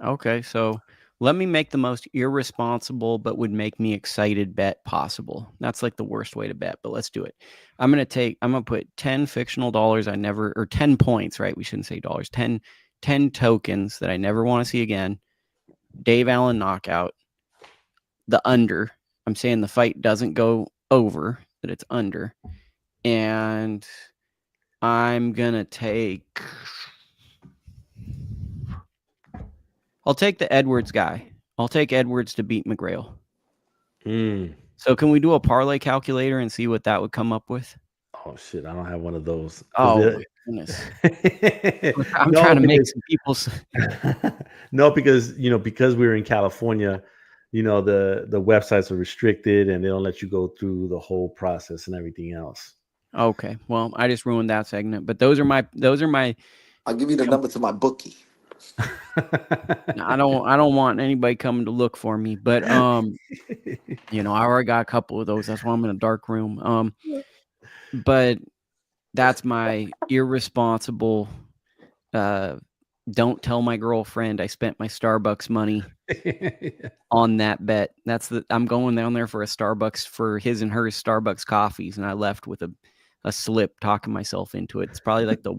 Okay, so let me make the most irresponsible but would make me excited bet possible. That's like the worst way to bet, but let's do it. I'm gonna put 10 fictional dollars or 10 points, right? We shouldn't say dollars. 10 tokens that I never want to see again. Dave Allen knockout. The under. I'm saying the fight doesn't go over, that it's under. And I'm gonna take. I'll take the Edwards guy. I'll take Edwards to beat McGrail. So can we do a parlay calculator and see what that would come up with? Oh shit, I don't have one of those. Oh my goodness. I'm trying to make some people. No, because we're in California, the websites are restricted and they don't let you go through the whole process and everything else. Okay, well, I just ruined that segment, but those are my. I'll give you the number to my bookie. I don't want anybody coming to look for me, but I already got a couple of those. That's why I'm in a dark room. But that's my irresponsible. Don't tell my girlfriend I spent my Starbucks money on that bet. I'm going down there for a Starbucks for his and hers Starbucks coffees, and I left with a slip talking myself into it. It's probably like the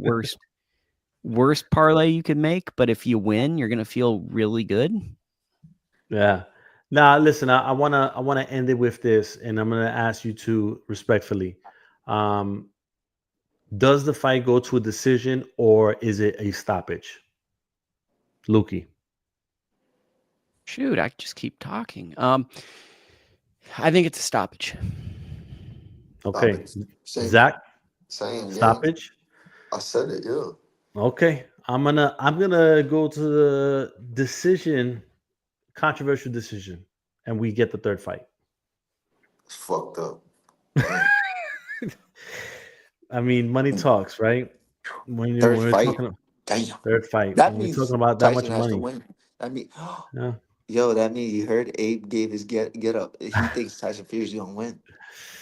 worst parlay you could make, but if you win, you're gonna feel really good. Yeah. Now, listen, I wanna end it with this, and I'm gonna ask you to respectfully. Does the fight go to a decision or is it a stoppage? Lukie. Shoot, I just keep talking. I think it's a stoppage. Okay. Zach? Saying stoppage? Yeah. I said it, yeah. Okay. I'm gonna go to the decision, controversial decision, and we get the third fight. It's fucked up. I mean, money talks, right? When third we're fight. Talking, damn. Third fight. That when means we're talking about Tyson that much has money. To win. That means, yeah. Yo, that means you heard Abe gave his get up. He thinks Tyson Fury's gonna win.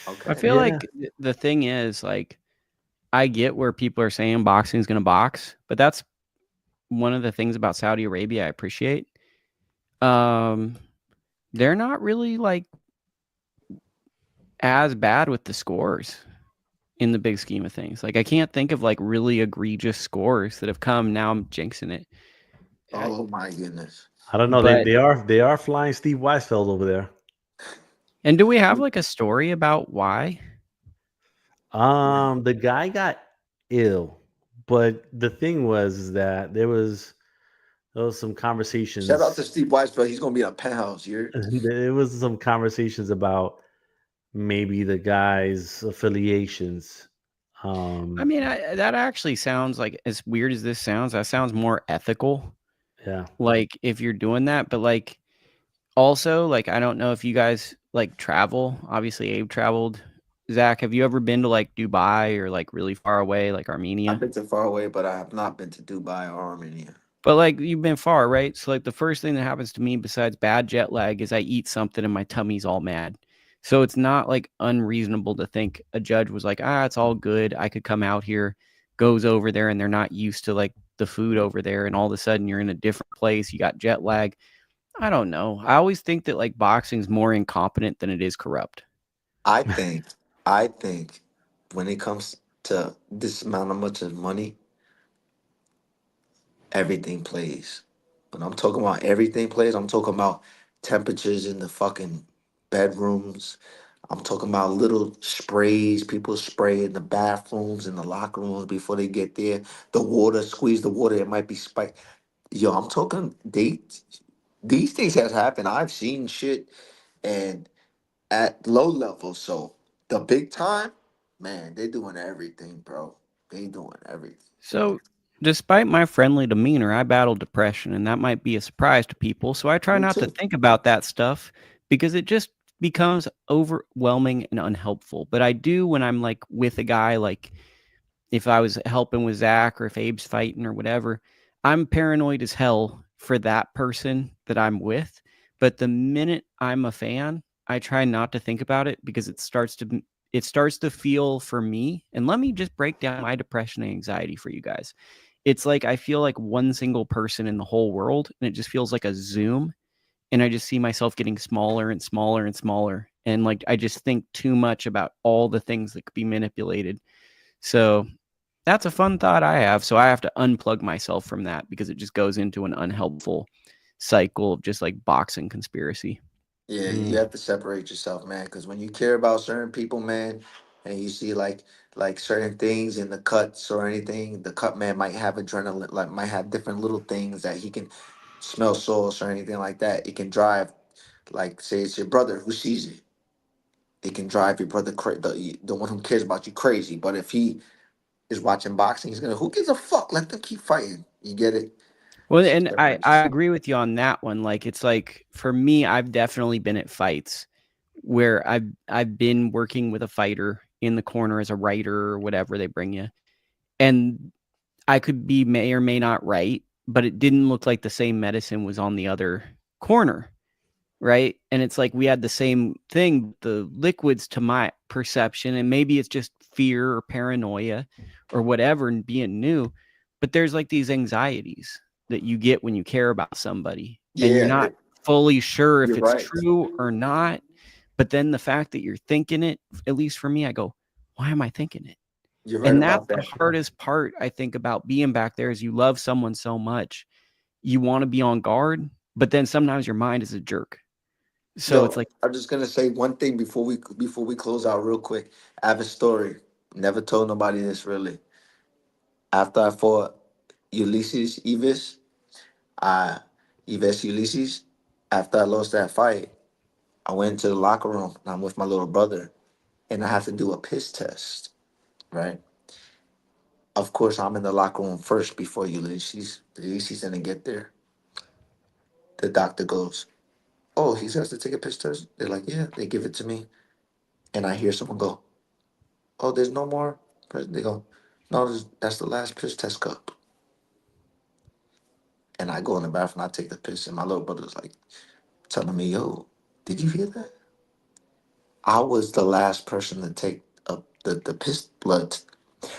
Okay. I feel like the thing is, like, I get where people are saying boxing is going to box, but that's one of the things about Saudi Arabia I appreciate. They're not really like as bad with the scores in the big scheme of things. Like, I can't think of like really egregious scores that have come. Now I'm jinxing it. Oh my goodness. I don't know. They are flying Steve Weisfeld over there. And do we have like a story about why? The guy got ill, but the thing was that there was some conversations. Shout out to Steve Weisfeld. He's gonna be in a penthouse here. There was some conversations about maybe the guy's affiliations. I mean, that actually sounds like, as weird as this sounds, that sounds more ethical. Yeah. like if you're doing that. But like also, like I don't know if you guys like travel. Obviously, Abe traveled. Zach, have you ever been to like Dubai or like really far away, like I've Armenia? been to far away, but I have not been to Dubai or Armenia. But like you've been far, right? So like the first thing that happens to me besides bad jet lag is I eat something and my tummy's all mad. So it's not like unreasonable to think a judge was like, it's all good. I could come out here, goes over there and they're not used to like the food over there. And all of a sudden you're in a different place. You got jet lag. I don't know. I always think that like boxing's more incompetent than it is corrupt. I think, I think, when it comes to this amount of much of money, everything plays. When I'm talking about everything plays, I'm talking about temperatures in the fucking bedrooms. I'm talking about little sprays people spray in the bathrooms, in the locker rooms before they get there. The water, squeeze the water, it might be spiked. Yo, I'm talking these things has happened. I've seen shit and at low level. So the big time, man, they doing everything, bro. They doing everything. So, despite my friendly demeanor, I battle depression, and that might be a surprise to people. So, I try Me not to too. think about that stuff because it just becomes overwhelming and unhelpful. But I do when I'm like with a guy, like if I was helping with Zach or if Abe's fighting or whatever, I'm paranoid as hell for that person that I'm with. But the minute I'm a fan, I try not to think about it because it starts to feel for me. And let me just break down my depression and anxiety for you guys. It's like I feel like one single person in the whole world, and it just feels like a zoom. And I just see myself getting smaller and smaller and smaller. And like I just think too much about all the things that could be manipulated. So that's a fun thought I have. So I have to unplug myself from that because it just goes into an unhelpful cycle of just like boxing conspiracy. Yeah, you Mm. have to separate yourself, man. Because when you care about certain people, man, and you see like certain things in the cuts or anything, the cut man might have adrenaline, like might have different little things that he can smell sauce or anything like that. It can drive, like say it's your brother who sees it. It can drive your brother the one who cares about you crazy. But if he is watching boxing, he's gonna who gives a fuck? Let them keep fighting. You get it? Well, So and I, separate I yourself. agree with you on that one. Like it's like for me, I've definitely been at fights where I've been working with a fighter in the corner as a writer or whatever they bring you. And I could be may or may not right, but it didn't look like the same medicine was on the other corner. Right. And it's like we had the same thing, the liquids to my perception, and maybe it's just fear or paranoia or whatever and being new. But there's like these anxieties that you get when you care about somebody and you're Yeah, not fully sure if you're it's right. true or not. But then the fact that you're thinking it, at least for me, I go, why am I thinking it? You're right And that's about the that. hardest part, I think, about being back there is you love someone so much. You want to be on guard, but then sometimes your mind is a jerk. So it's Yo, like, I'm just gonna say one thing before we close out real quick. I have a story. Never told nobody this really. After I fought Ulysses Evis, I Evis Ulysses. After I lost that fight, I went to the locker room and I'm with my little brother, and I have to do a piss test. Right. Of course, I'm in the locker room first before Ulysses. Ulysses didn't get there. The doctor goes, "Oh, he has to take a piss test." They're like, "Yeah." They give it to me, and I hear someone go, "Oh, there's no more." They go, "No, that's the last piss test cup." And I go in the bathroom, I take the piss, and my little brother's like telling me, "Yo, did you hear that?" I was the last person to take the piss blood.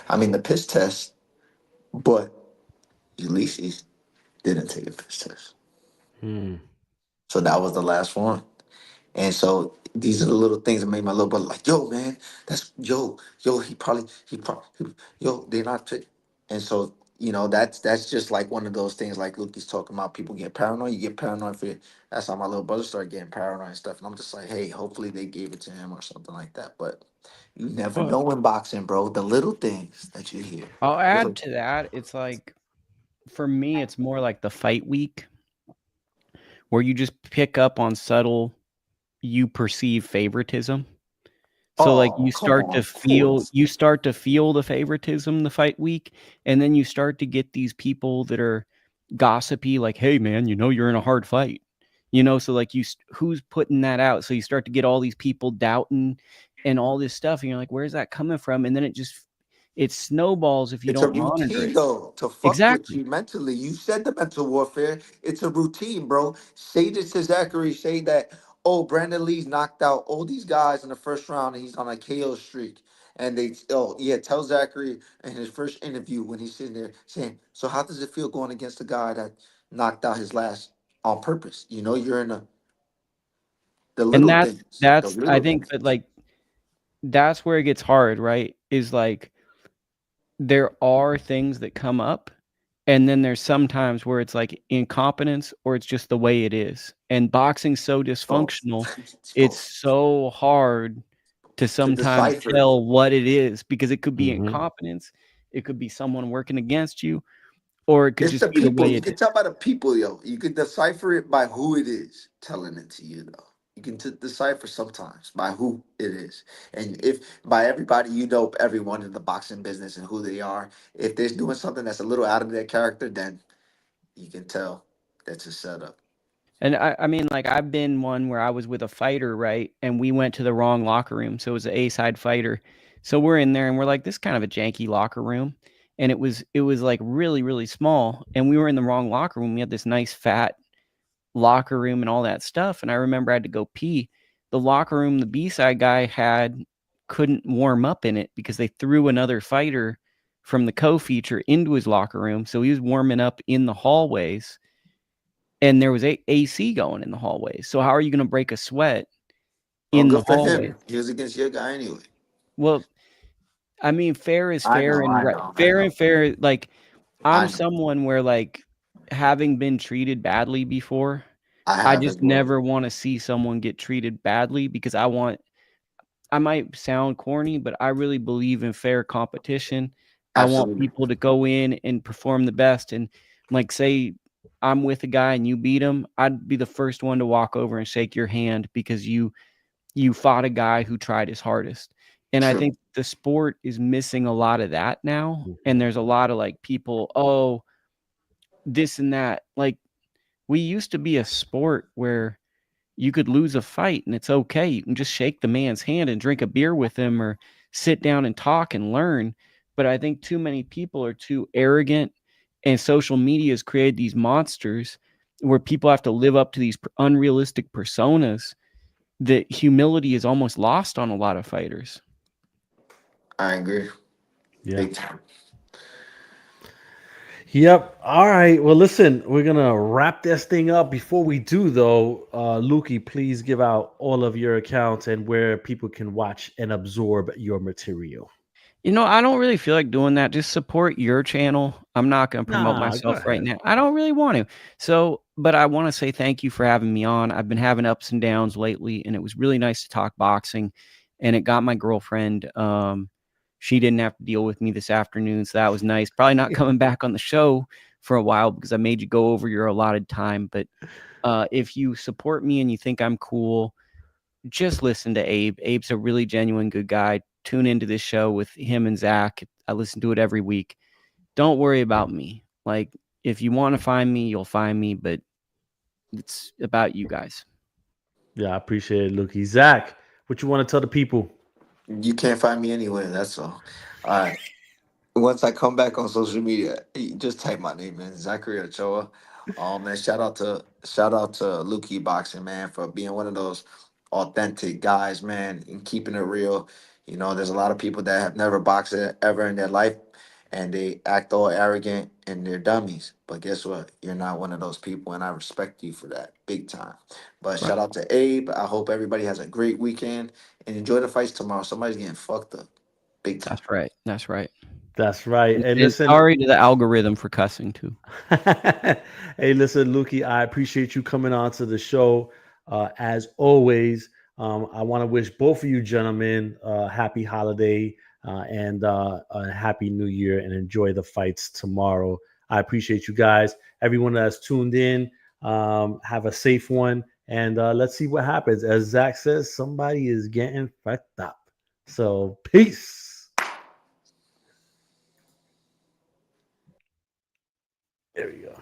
I mean the piss test, but Ulysses didn't take a piss test, Mm. so that was the last one. And so these are the little things that made my little brother like, "Yo, man, that's yo. Yo, they're not fit." And so that's just like one of those things. Like Luke's talking about, people get paranoid. You get paranoid for it. That's how my little brother started getting paranoid and stuff. And I'm just like, hey, hopefully they gave it to him or something like that. But you never well, know in boxing, bro. The little things that you hear. I'll add Little- to that. It's like for me, it's more like the fight week where you just pick up on subtle you perceive favoritism. So like Oh, come on, of you course. start to feel the favoritism the fight week, and then you start to get these people that are gossipy, like, hey man, you're in a hard fight, so like who's putting that out? So you start to get all these people doubting and all this stuff, and you're like, where's that coming from? And then it snowballs if you It's a don't monitor routine it. though to fuck with Exactly. you mentally. You said the mental warfare. It's a routine, bro. Say this to Zachary. Say that, oh, Brandon Lee's knocked out all these guys in the first round and he's on a KO streak. And they, oh yeah, tell Zachary in his first interview when he's sitting there saying, so how does it feel going against a guy that knocked out his last on purpose? You're in the And little that's things, the that's I little think that, things. like, that's where it gets hard, right? Is like there are things that come up, and then there's sometimes where it's like incompetence or it's just the way it is. And boxing's so Both. dysfunctional, It's it's both. so hard to To sometimes decipher it. tell what it is, because it could be Hmm. incompetence, it could be someone working against you, or it could It's the just be the people. way You it can is. tell by the people, yo. You can decipher it by who it is telling it to you, though. You can decipher sometimes by who it is. And if by everybody, everyone in the boxing business and who they are. If they're doing something that's a little out of their character, then you can tell that's a setup. And I mean, like, I've been one where I was with a fighter, right? And we went to the wrong locker room. So it was an A-side fighter. So we're in there and we're like, this is kind of a janky locker room. And it was like really, really small. And we were in the wrong locker room. We had this nice fat locker room and all that stuff. And I remember I had to go pee. The locker room the B-side guy had couldn't warm up in it because they threw another fighter from the co-feature into his locker room. So he was warming up in the hallways, and there was AC going in the hallways. So how are you going to break a sweat Well, in the good for hallway? him. He was against your guy anyway. Well, I mean, fair is I fair, know, and I right, know, I fair know, and fair. Like, I'm I know. someone where, like, having been treated badly before, I I have as just well. never want to see someone get treated badly, because I might sound corny, but I really believe in fair competition. I want Absolutely. people to go in and perform the best. And, like, say I'm with a guy and you beat him, I'd be the first one to walk over and shake your hand because you fought a guy who tried his hardest. And I True. think the sport is missing a lot of that now. And Hmm. there's a lot of, like, people, oh, this and that. Like, we used to be a sport where you could lose a fight and it's okay. You can just shake the man's hand and drink a beer with him, or sit down and talk and learn. But I think too many people are too arrogant, and social media has created these monsters where people have to live up to these unrealistic personas, that humility is almost lost on a lot of fighters. I agree. Yeah. Big time. Yep. All right. Well, listen, we're gonna wrap this thing up. Before we do, though, Lukey, please give out all of your accounts and where people can watch and absorb your material. I don't really feel like doing that. Just support your channel. I'm not going to promote Nah, go myself right ahead. now. I don't really want to. So, but I want to say thank you for having me on. I've been having ups and downs lately, and it was really nice to talk boxing. And it got my girlfriend. She didn't have to deal with me this afternoon, so that was nice. Probably not coming back on the show for a while because I made you go over your allotted time. But if you support me and you think I'm cool, just listen to Abe. Abe's a really genuine good guy. Tune into this show with him and Zach. I listen to it every week. Don't worry about me. Like, if you want to find me, you'll find me, but it's about you guys. Yeah, I appreciate it, Lukey. Zach, what you want to tell the people? You can't find me anywhere. That's all. All right. Once I come back on social media, you just type my name in, Zachary Ochoa. Man, shout out to Lukie Boxing, man, for being one of those authentic guys, man, and keeping it real. There's a lot of people that have never boxed ever in their life, and they act all arrogant and they're dummies. But guess what? You're not one of those people, and I respect you for that, big time. But Right. shout out to Abe. I hope everybody has a great weekend and enjoy the fights tomorrow. Somebody's getting fucked up, big time. That's right. That's right. That's right. And, And and listen, sorry to the algorithm for cussing too. hey, listen, Lukey, I appreciate you coming on to the show. As always, I want to wish both of you gentlemen happy holiday and a happy new year, and enjoy the fights tomorrow. I appreciate you guys. Everyone that's tuned in, have a safe one. And let's see what happens. As Zach says, somebody is getting fucked up. So, peace. There we go.